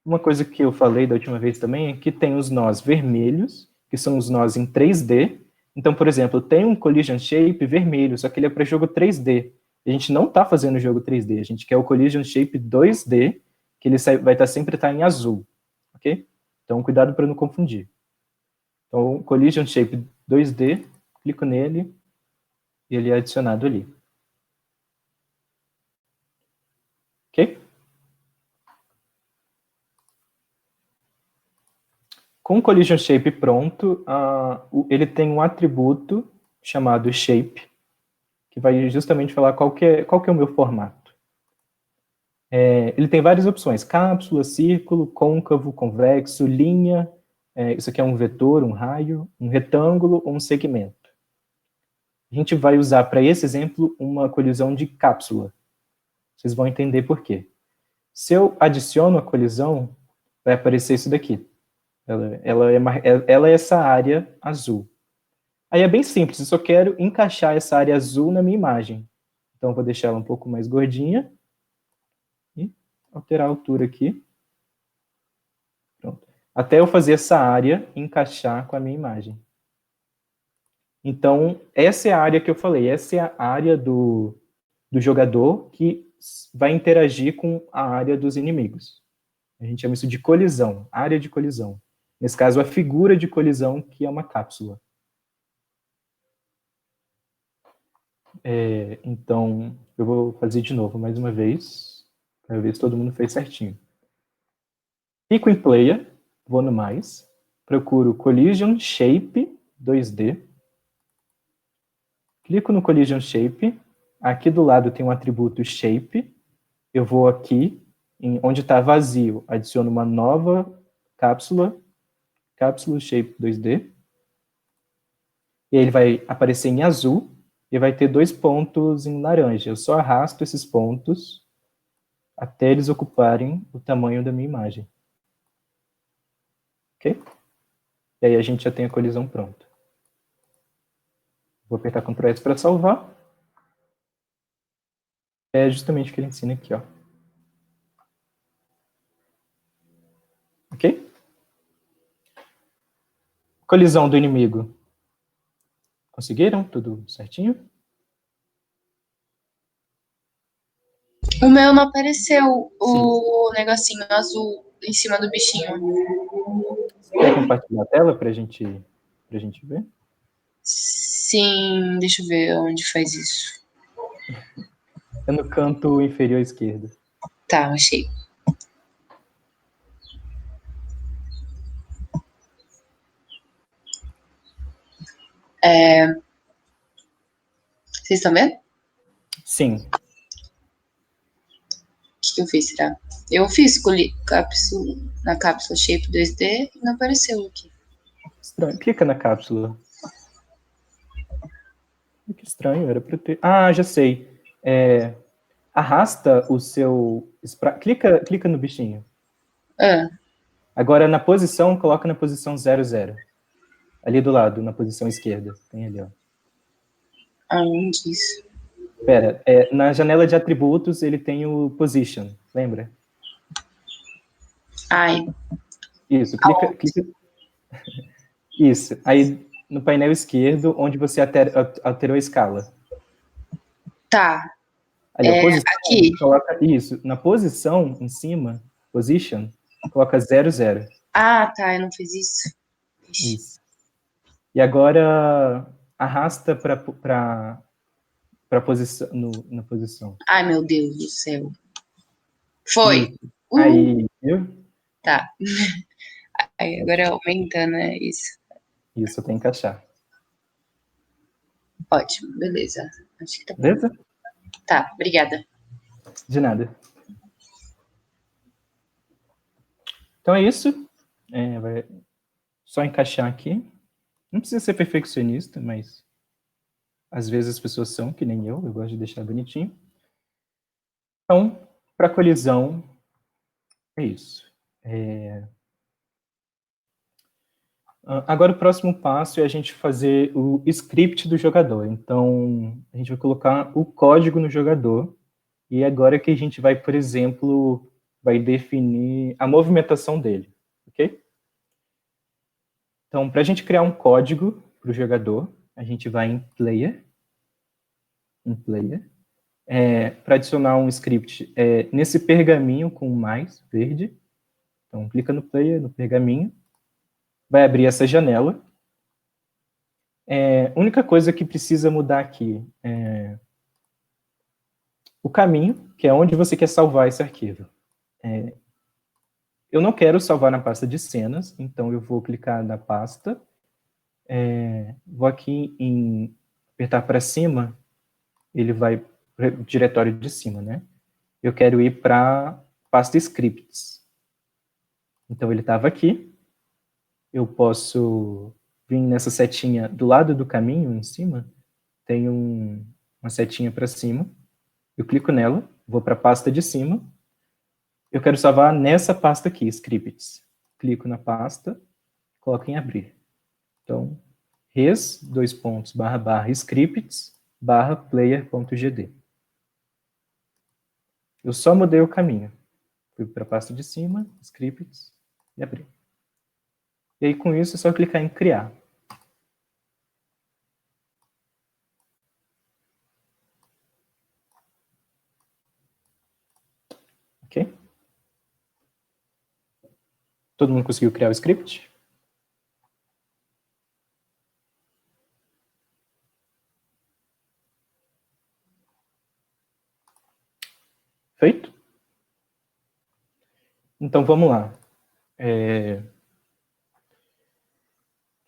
Uma coisa que eu falei da última vez também é que tem os nós vermelhos, que são os nós em 3D. Então, por exemplo, tem um Collision Shape vermelho, só que ele é para jogo 3D. A gente não está fazendo jogo 3D, a gente quer o Collision Shape 2D, que ele vai estar sempre em azul, ok? Então, cuidado para não confundir. Então, Collision Shape 2D, clico nele e ele é adicionado ali. Ok? Com o Collision Shape pronto, ele tem um atributo chamado Shape, que vai justamente falar qual que é o meu formato. Ele tem várias opções: cápsula, círculo, côncavo, convexo, linha. Isso aqui é um vetor, um raio, um retângulo ou um segmento. A gente vai usar para esse exemplo uma colisão de cápsula. Vocês vão entender por quê. Se eu adiciono a colisão, vai aparecer isso daqui. Ela é essa área azul. Aí é bem simples, eu só quero encaixar essa área azul na minha imagem. Então, eu vou deixar ela um pouco mais gordinha. E alterar a altura aqui. Pronto. Até eu fazer essa área encaixar com a minha imagem. Então, essa é a área que eu falei. Essa é a área do jogador que vai interagir com a área dos inimigos. A gente chama isso de colisão, área de colisão. Nesse caso, a figura de colisão, que é uma cápsula. Então, eu vou fazer de novo, mais uma vez, para ver se todo mundo fez certinho. Clico em Player, vou no mais, procuro Collision Shape 2D, clico no Collision Shape, aqui do lado tem um atributo Shape, eu vou aqui, onde está vazio, adiciono uma nova cápsula Shape 2D, e ele vai aparecer em azul, e vai ter 2 pontos em laranja. Eu só arrasto esses pontos até eles ocuparem o tamanho da minha imagem. Ok? E aí a gente já tem a colisão pronta. Vou apertar Ctrl S para salvar. É justamente o que ele ensina aqui, ó. Ok? Colisão do inimigo. Conseguiram? Tudo certinho? O meu não apareceu o negocinho azul em cima do bichinho. Quer compartilhar a tela pra gente ver? Sim, deixa eu ver onde faz isso. É no canto inferior esquerdo. Tá, achei. Vocês estão vendo? O Sim. que eu fiz, será? Eu fiz na cápsula Shape 2D e não apareceu aqui. Estranho. Clica na cápsula. Que estranho, era para ter... Ah, já sei. Arrasta o seu... Clica no bichinho. Agora, na posição, coloca na posição 00. Ali do lado, na posição esquerda. Tem ali, ó. Aonde isso? Pera, na janela de atributos, ele tem o position, lembra? Ai. Isso, clica... Isso, aí no painel esquerdo, onde você alterou a escala. Tá. Ali, a posição, aqui. coloca isso. Na posição, em cima, position, coloca 00. Ah, tá, eu não fiz isso. Isso. E agora, arrasta para posição, na posição. Ai, meu Deus do céu. Foi. Isso. Aí, viu? Tá. Aí, agora aumenta, né? Isso. Isso, tem que encaixar. Ótimo, beleza. Acho que tá bom. Beleza? Tá, obrigada. De nada. Então é isso. Vai só encaixar aqui. Não precisa ser perfeccionista, mas Às vezes as pessoas são, que nem eu gosto de deixar bonitinho. Então, para colisão, é isso. Agora o próximo passo é a gente fazer o script do jogador. Então, a gente vai colocar o código no jogador. E agora que a gente vai, por exemplo, vai definir a movimentação dele, ok? Então, para a gente criar um código para o jogador, a gente vai em Player. Para adicionar um script nesse pergaminho com mais verde. Então, clica no Player, no pergaminho. Vai abrir essa janela. A única coisa que precisa mudar aqui é o caminho, que é onde você quer salvar esse arquivo. Eu não quero salvar na pasta de cenas, então eu vou clicar na pasta, vou aqui em apertar para cima, ele vai para o diretório de cima, né? Eu quero ir para pasta scripts. Então ele estava aqui, eu posso vir nessa setinha do lado do caminho, em cima, tem uma setinha para cima, eu clico nela, vou para a pasta de cima, eu quero salvar nessa pasta aqui, scripts. Clico na pasta, coloco em abrir. Então, res, //scripts, /player.gd. Eu só mudei o caminho. Fui para a pasta de cima, scripts, e abri. E aí, com isso, é só clicar em criar. Ok? Todo mundo conseguiu criar o script? Feito? Então, vamos lá. Deixa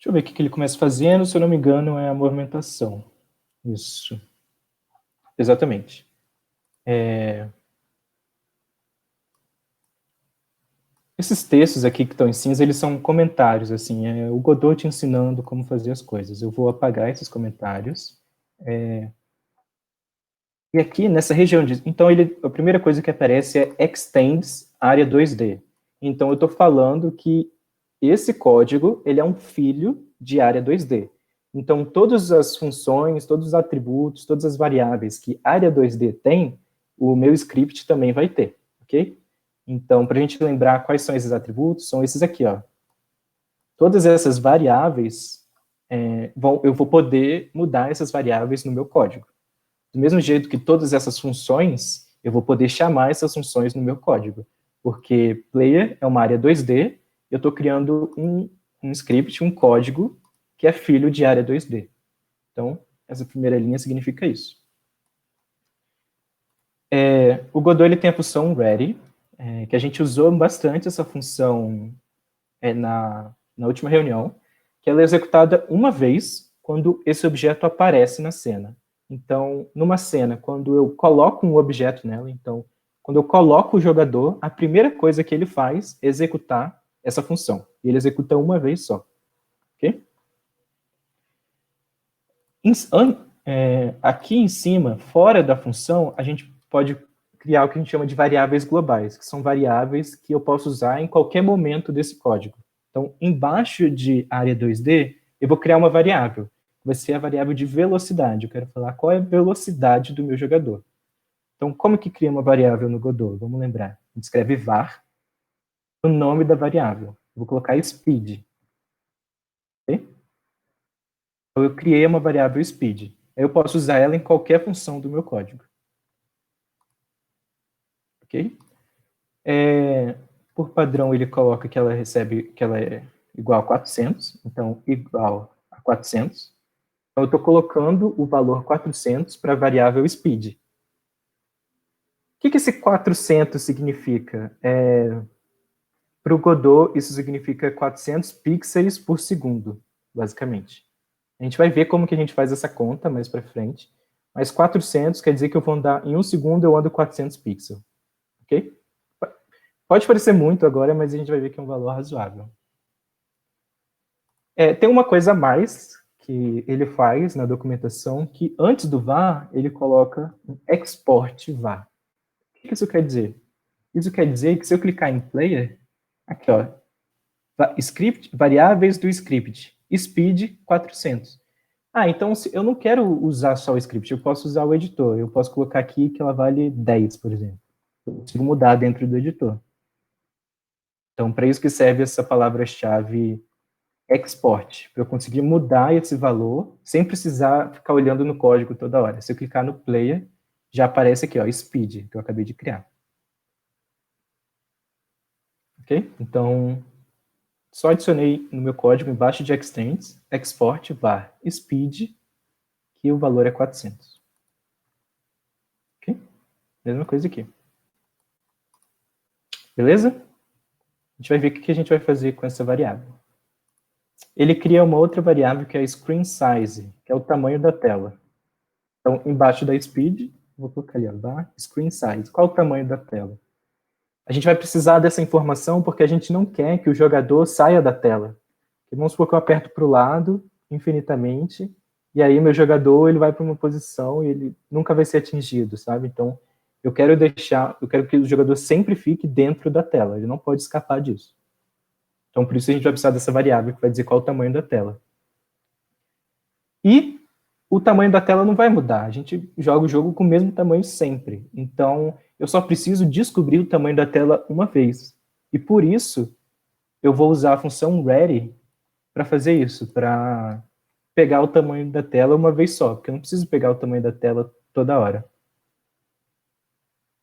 eu ver o que ele começa fazendo. Se eu não me engano, é a movimentação. Isso. Exatamente. Esses textos aqui que estão em cinza, eles são comentários, assim, o Godot te ensinando como fazer as coisas. Eu vou apagar esses comentários. E aqui, nessa região, então a primeira coisa que aparece é extends área 2D. Então, eu estou falando que esse código, ele é um filho de área 2D. Então, todas as funções, todos os atributos, todas as variáveis que área 2D tem, o meu script também vai ter, ok? Então, para a gente lembrar quais são esses atributos, são esses aqui, ó. Todas essas variáveis, eu vou poder mudar essas variáveis no meu código. Do mesmo jeito que todas essas funções, eu vou poder chamar essas funções no meu código. Porque player é uma área 2D, eu estou criando um script, um código, que é filho de área 2D. Então, essa primeira linha significa isso. O Godot ele tem a função ready, que a gente usou bastante essa função na última reunião, que ela é executada uma vez quando esse objeto aparece na cena. Então, numa cena, quando eu coloco um objeto nela, então, quando eu coloco o jogador, a primeira coisa que ele faz é executar essa função. E ele executa uma vez só. Ok? Aqui em cima, fora da função, a gente pode criar o que a gente chama de variáveis globais, que são variáveis que eu posso usar em qualquer momento desse código. Então, embaixo de área 2D, eu vou criar uma variável. Vai ser a variável de velocidade. Eu quero falar qual é a velocidade do meu jogador. Então, como que cria uma variável no Godot? Vamos lembrar. A gente escreve var, o nome da variável. Eu vou colocar speed. Okay? Então, eu criei uma variável speed. Eu posso usar ela em qualquer função do meu código. Ok? Por padrão, ele coloca que ela é igual a 400. Então, igual a 400. Então, eu estou colocando o valor 400 para a variável speed. O que esse 400 significa? Para o Godot, isso significa 400 pixels por segundo, basicamente. A gente vai ver como que a gente faz essa conta mais para frente. Mas 400 quer dizer que eu vou andar, em um segundo eu ando 400 pixels. Ok? Pode parecer muito agora, mas a gente vai ver que é um valor razoável. Tem uma coisa a mais, que ele faz na documentação que antes do var, ele coloca um export var. O que isso quer dizer? Isso quer dizer que se eu clicar em player, aqui ó, script, variáveis do script, speed 400. Então eu não quero usar só o script, eu posso usar o editor. Eu posso colocar aqui que ela vale 10, por exemplo. Eu consigo mudar dentro do editor. Então, para isso que serve essa palavra-chave export, para eu conseguir mudar esse valor sem precisar ficar olhando no código toda hora. Se eu clicar no player, já aparece aqui, ó, speed, que eu acabei de criar. Ok? Então, só adicionei no meu código, embaixo de extends, export var speed, que o valor é 400. Ok? Mesma coisa aqui. Beleza? A gente vai ver o que a gente vai fazer com essa variável. Ele cria uma outra variável que é screen size, que é o tamanho da tela. Então, embaixo da speed, vou colocar ali, ó, screen size. Qual o tamanho da tela? A gente vai precisar dessa informação porque a gente não quer que o jogador saia da tela. Vamos supor que eu aperto para o lado infinitamente, e aí meu jogador ele vai para uma posição e ele nunca vai ser atingido, sabe? Então, eu quero que o jogador sempre fique dentro da tela, ele não pode escapar disso. Então, por isso a gente vai precisar dessa variável que vai dizer qual o tamanho da tela. E o tamanho da tela não vai mudar, a gente joga o jogo com o mesmo tamanho sempre. Então, eu só preciso descobrir o tamanho da tela uma vez. E por isso, eu vou usar a função ready para fazer isso, para pegar o tamanho da tela uma vez só, porque eu não preciso pegar o tamanho da tela toda hora.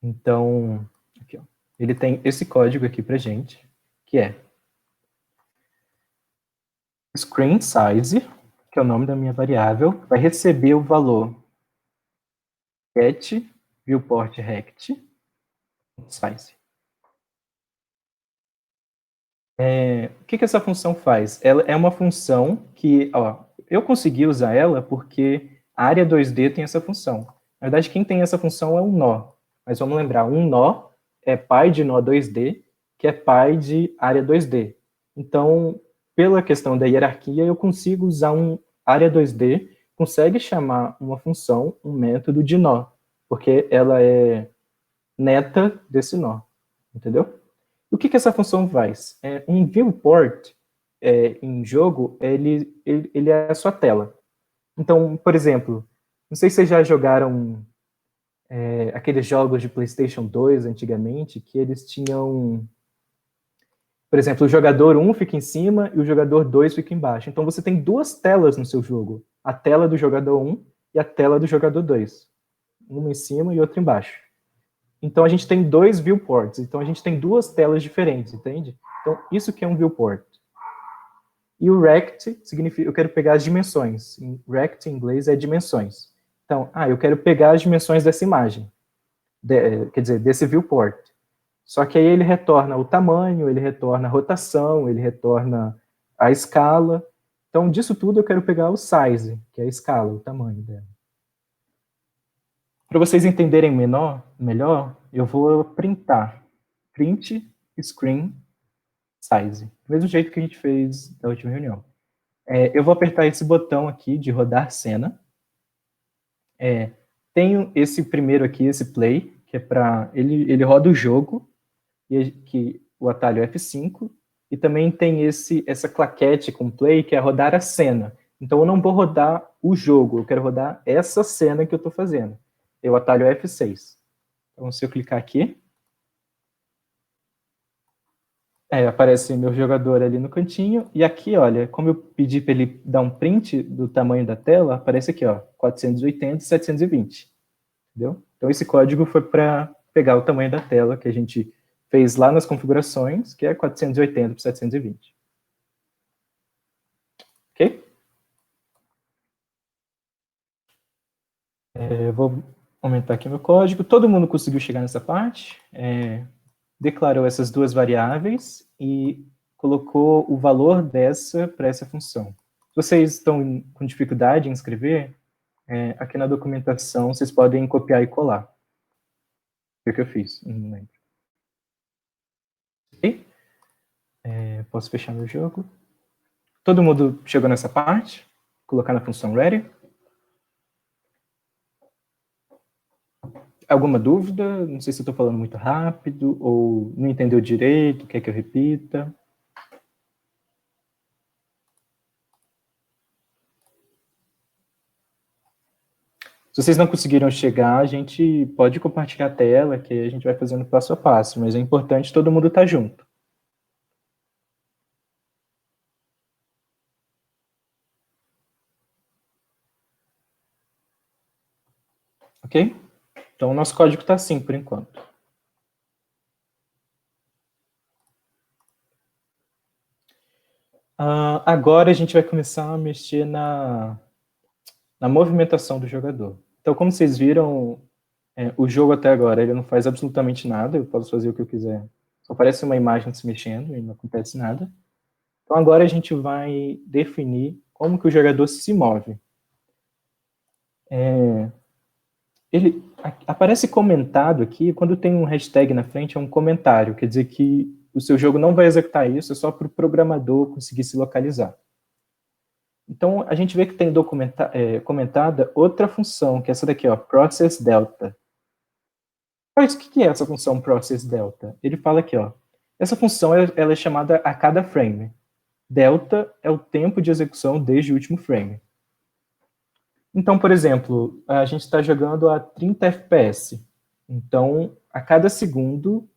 Então, aqui, ó, ele tem esse código aqui pra gente, que é screen size, que é o nome da minha variável, vai receber o valor get viewport rect size. O que essa função faz? Ela é uma função que, ó, eu consegui usar ela porque a área 2D tem essa função. Na verdade, quem tem essa função é um nó. Mas vamos lembrar, um nó é pai de nó 2D, que é pai de área 2D. Então, pela questão da hierarquia, eu consigo usar um área 2D, consegue chamar uma função, um método de nó, porque ela é neta desse nó, entendeu? O que essa função faz? Um viewport em jogo, ele é a sua tela. Então, por exemplo, não sei se vocês já jogaram aqueles jogos de PlayStation 2 antigamente, que eles tinham, por exemplo, o jogador 1 fica em cima e o jogador 2 fica embaixo. Então você tem duas telas no seu jogo, a tela do jogador 1 e a tela do jogador 2. Uma em cima e outra embaixo. Então a gente tem dois viewports, então a gente tem duas telas diferentes, entende? Então isso que é um viewport. E o rect significa, eu quero pegar as dimensões. Rect em inglês é dimensões. Então, eu quero pegar as dimensões dessa imagem, quer dizer, desse viewport. Só que aí ele retorna o tamanho, ele retorna a rotação, ele retorna a escala. Então, disso tudo eu quero pegar o size, que é a escala, o tamanho dela. Para vocês entenderem melhor, eu vou printar. Print screen size. Do mesmo jeito que a gente fez na última reunião. Eu vou apertar esse botão aqui de rodar cena. Tenho esse primeiro aqui, esse play, que é para... Ele roda o jogo, que o atalho é F5, e também tem essa claquete com play, que é rodar a cena. Então eu não vou rodar o jogo, eu quero rodar essa cena que eu estou fazendo. O atalho é F6. Então, se eu clicar aqui, aparece meu jogador ali no cantinho, e aqui, olha, como eu pedi para ele dar um print do tamanho da tela, aparece aqui, ó, 480 e 720, entendeu? Então, esse código foi para pegar o tamanho da tela que a gente fez lá nas configurações, que é 480 por 720. Ok? Eu vou aumentar aqui meu código. Todo mundo conseguiu chegar nessa parte? Declarou essas duas variáveis e colocou o valor para essa função. Se vocês estão com dificuldade em escrever, aqui na documentação vocês podem copiar e colar. Foi o que eu fiz, não lembro. Ok? Posso fechar meu jogo. Todo mundo chegou nessa parte? colocar na função ready. Alguma dúvida? Não sei se eu estou falando muito rápido ou não entendeu direito, quer que eu repita? Se vocês não conseguiram chegar, a gente pode compartilhar a tela, que a gente vai fazendo passo a passo, mas é importante todo mundo estar junto. Ok? Então, o nosso código está assim, por enquanto. Agora a gente vai começar a mexer na movimentação do jogador. Então, como vocês viram, o jogo até agora ele não faz absolutamente nada, eu posso fazer o que eu quiser. Só aparece uma imagem se mexendo e não acontece nada. Então, agora a gente vai definir como que o jogador se move. Ele aparece comentado aqui, quando tem um hashtag na frente, é um comentário, quer dizer que o seu jogo não vai executar isso, é só para o programador conseguir se localizar. Então, a gente vê que tem comentada outra função, que é essa daqui, ó, process delta. Mas o que é essa função process delta? Ele fala aqui, ó, essa função ela é chamada a cada frame. Delta é o tempo de execução desde o último frame. Então, por exemplo, a gente está jogando a 30 FPS. Então, a cada segundo,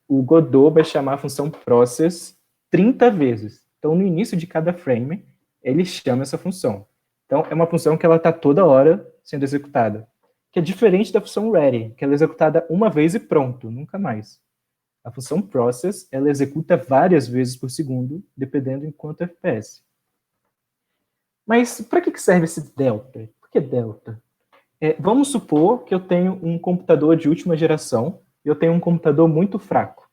o Godot vai chamar a função process 30 vezes. Então, no início de cada frame, ele chama essa função. Então, é uma função que ela está toda hora sendo executada. Que é diferente da função ready, que ela é executada uma vez e pronto, nunca mais. A função process, ela executa várias vezes por segundo, dependendo em quanto FPS. Mas para que serve esse delta? Por que delta? Vamos supor que eu tenho um computador de última geração e eu tenho um computador muito fraco.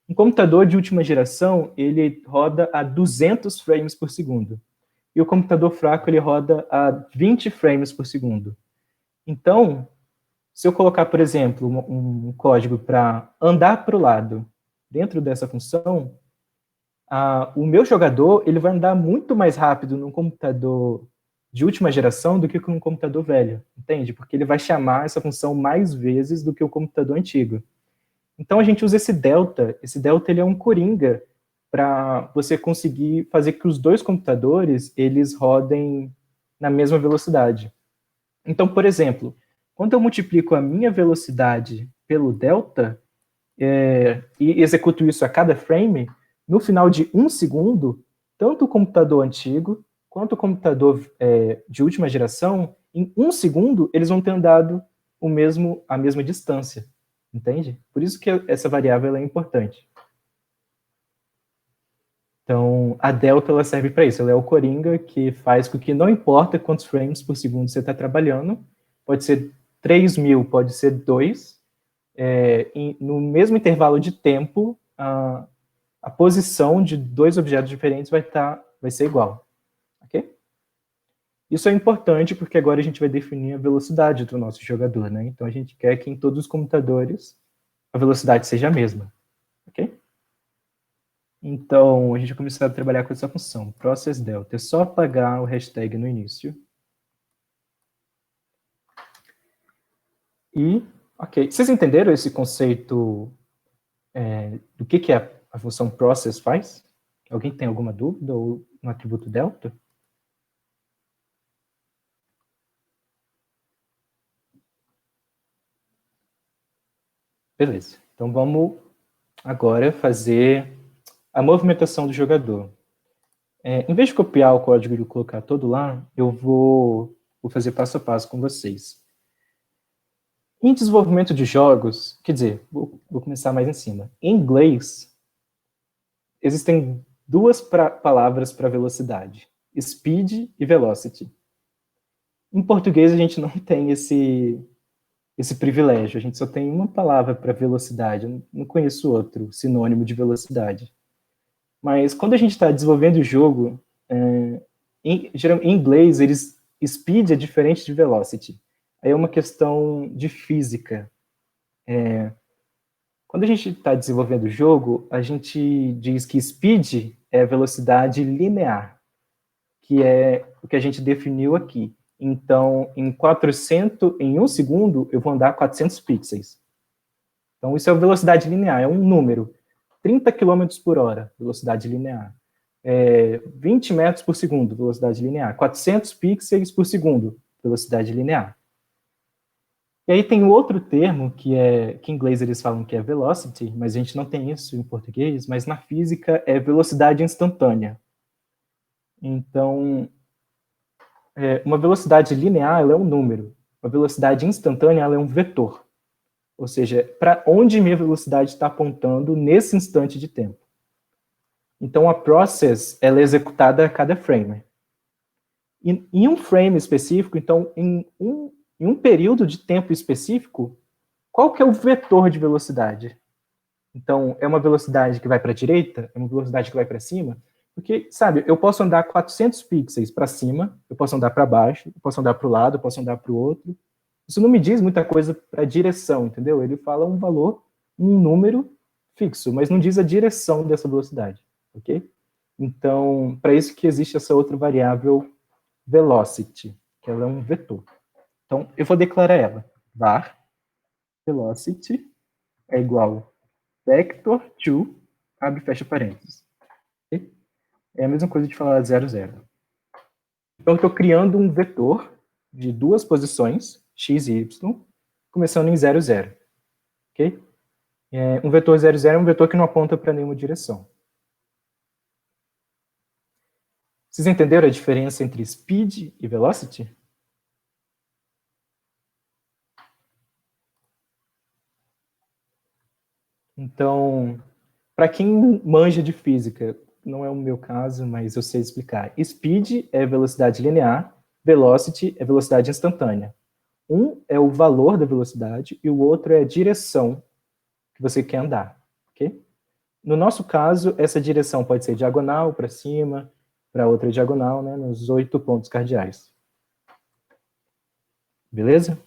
Um computador de última geração, ele roda a 200 frames por segundo. E o computador fraco, ele roda a 20 frames por segundo. Então, se eu colocar, por exemplo, um código para andar para o lado dentro dessa função, o meu jogador ele vai andar muito mais rápido num computador de última geração do que com um computador velho, entende? Porque ele vai chamar essa função mais vezes do que o computador antigo. Então a gente usa esse delta ele é um coringa para você conseguir fazer que os dois computadores eles rodem na mesma velocidade. Então, por exemplo, quando eu multiplico a minha velocidade pelo delta e executo isso a cada frame, no final de 1 segundo, tanto o computador antigo quanto o computador de última geração, em 1 segundo, eles vão ter andado a mesma distância, entende? Por isso que essa variável é importante. Então, a delta ela serve para isso, ela é o coringa que faz com que não importa quantos frames por segundo você está trabalhando, pode ser 3.000, pode ser 2, no mesmo intervalo de tempo, a posição de dois objetos diferentes vai ser igual. Ok? Isso é importante porque agora a gente vai definir a velocidade do nosso jogador, né? Então a gente quer que em todos os computadores a velocidade seja a mesma. Ok? Então a gente vai começar a trabalhar com essa função, process delta. É só apagar o hashtag no início. E, ok. Vocês entenderam esse conceito do que a função process faz? Alguém tem alguma dúvida ou no atributo delta? Beleza. Então vamos agora fazer a movimentação do jogador. Em vez de copiar o código e colocar todo lá, eu vou fazer passo a passo com vocês. Em desenvolvimento de jogos, quer dizer, vou começar mais em cima. Em inglês, existem duas palavras para velocidade: speed e velocity. Em português, a gente não tem esse privilégio. A gente só tem uma palavra para velocidade. Eu não conheço outro sinônimo de velocidade. Mas quando a gente está desenvolvendo o jogo, em inglês, speed é diferente de velocity. Aí é uma questão de física. Quando a gente está desenvolvendo o jogo, a gente diz que speed é a velocidade linear, que é o que a gente definiu aqui. Então, em 1 segundo, eu vou andar 400 pixels. Então, isso é a velocidade linear, é um número. 30 km por hora, velocidade linear. 20 metros por segundo, velocidade linear. 400 pixels por segundo, velocidade linear. E aí tem outro termo, que em inglês eles falam que é velocity, mas a gente não tem isso em português, mas na física é velocidade instantânea. Então, uma velocidade linear ela é um número. Uma velocidade instantânea ela é um vetor. Ou seja, para onde minha velocidade está apontando nesse instante de tempo. Então, a process ela é executada a cada frame. Em um frame específico, então, em um período de tempo específico, qual que é o vetor de velocidade? Então, é uma velocidade que vai para a direita? É uma velocidade que vai para cima? Porque, sabe, eu posso andar 400 pixels para cima, eu posso andar para baixo, eu posso andar para o lado, eu posso andar para o outro. Isso não me diz muita coisa para a direção, entendeu? Ele fala um valor, um número fixo, mas não diz a direção dessa velocidade, ok? Então, para isso que existe essa outra variável velocity, que ela é um vetor. Então, eu vou declarar ela. Var velocity é igual vector to, abre e fecha parênteses. Okay? É a mesma coisa de falar 0, 0. Então, eu estou criando um vetor de duas posições, x e y, começando em 0, 0. Ok? Um vetor 0, 0 é um vetor que não aponta para nenhuma direção. Vocês entenderam a diferença entre speed e velocity? Então, para quem manja de física, não é o meu caso, mas eu sei explicar. Speed é velocidade linear, velocity é velocidade instantânea. Um é o valor da velocidade e o outro é a direção que você quer andar, ok? No nosso caso, essa direção pode ser diagonal para cima, para outra diagonal, né, nos 8 pontos cardeais. Beleza?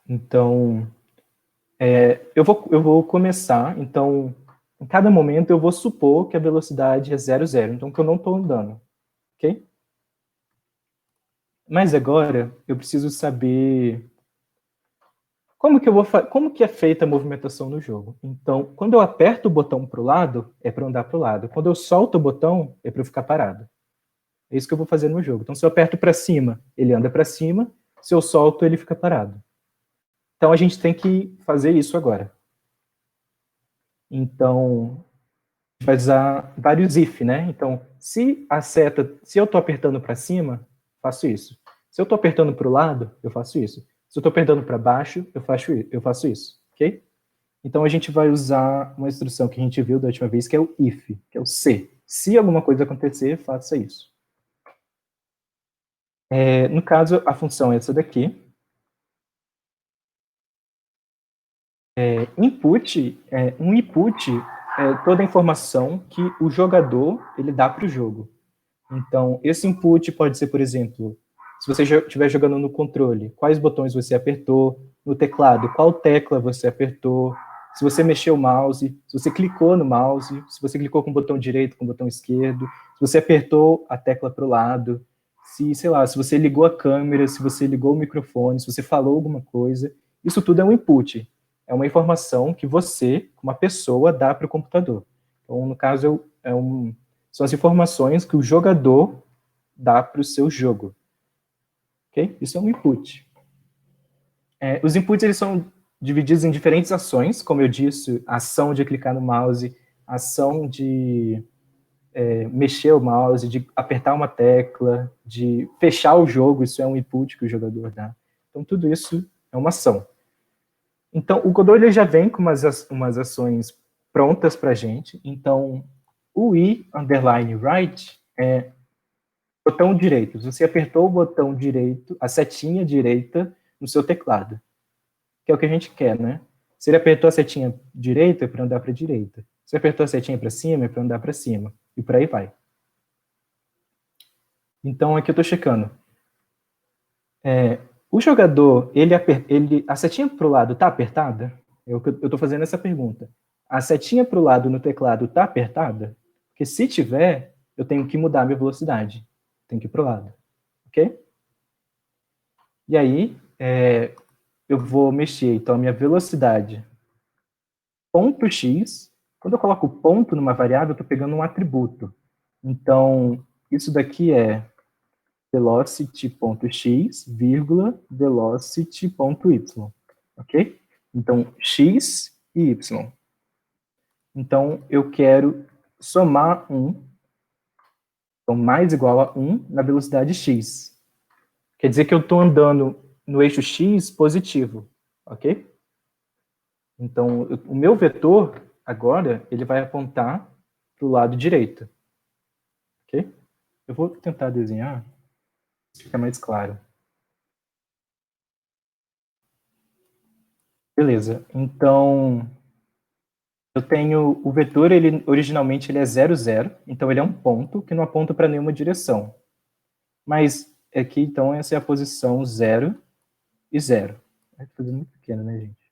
Então, eu vou começar, então, em cada momento eu vou supor que a velocidade é 0, 0, então que eu não estou andando, ok? Mas agora eu preciso saber como que é feita a movimentação no jogo. Então, quando eu aperto o botão para o lado, é para andar para o lado. Quando eu solto o botão, é para eu ficar parado. É isso que eu vou fazer no jogo. Então, se eu aperto para cima, ele anda para cima. Se eu solto, ele fica parado. Então, a gente tem que fazer isso agora. Então, a gente vai usar vários if, né? Então, se eu estou apertando para cima, faço isso. Se eu estou apertando para o lado, eu faço isso. Se eu estou apertando para baixo, eu faço isso, ok? Então, a gente vai usar uma instrução que a gente viu da última vez, que é o if, que é o se. Se alguma coisa acontecer, faça isso. No caso, a função é essa daqui. Um input é toda a informação que o jogador ele dá para o jogo. Então, esse input pode ser, por exemplo, se você estiver jogando no controle, quais botões você apertou, no teclado, qual tecla você apertou, se você mexeu o mouse, se você clicou no mouse, se você clicou com o botão direito, com o botão esquerdo, se você apertou a tecla para o lado, sei lá, se você ligou a câmera, se você ligou o microfone, se você falou alguma coisa, isso tudo é um input. É uma informação que você, uma pessoa, dá para o computador. Então, no caso, são as informações que o jogador dá para o seu jogo. Ok? Isso é um input. Os inputs eles são divididos em diferentes ações, como eu disse, a ação de clicar no mouse, a ação de mexer o mouse, de apertar uma tecla, de fechar o jogo, isso é um input que o jogador dá. Então, tudo isso é uma ação. Então, o Godot ele já vem com umas ações prontas para a gente. Então, o i_write é botão direito. Se você apertou o botão direito, a setinha direita no seu teclado, que é o que a gente quer, né? Se ele apertou a setinha direita, é para andar para a direita. Se apertou a setinha para cima, é para andar para cima. E por aí vai. Então, aqui eu estou checando. O jogador, a setinha para o lado está apertada? Eu estou fazendo essa pergunta. A setinha para o lado no teclado está apertada? Porque se tiver, eu tenho que mudar a minha velocidade. Tem que ir para o lado. Ok? E aí, eu vou mexer, então, a minha velocidade ponto x. Quando eu coloco ponto numa variável, eu estou pegando um atributo. Então, isso daqui é velocity.x, vírgula, velocity.y. Ok? Então, x e y. Então, eu quero somar 1, então mais igual a 1 na velocidade x. Quer dizer que eu estou andando no eixo x positivo, ok? Então, o meu vetor, agora, ele vai apontar para o lado direito, ok? Eu vou tentar desenhar, fica mais claro. Beleza, então, eu tenho o vetor, originalmente ele é 0, 0, então ele é um ponto que não aponta para nenhuma direção. Mas aqui, então, essa é a posição 0 e 0. Vai fazer muito pequeno, né, gente?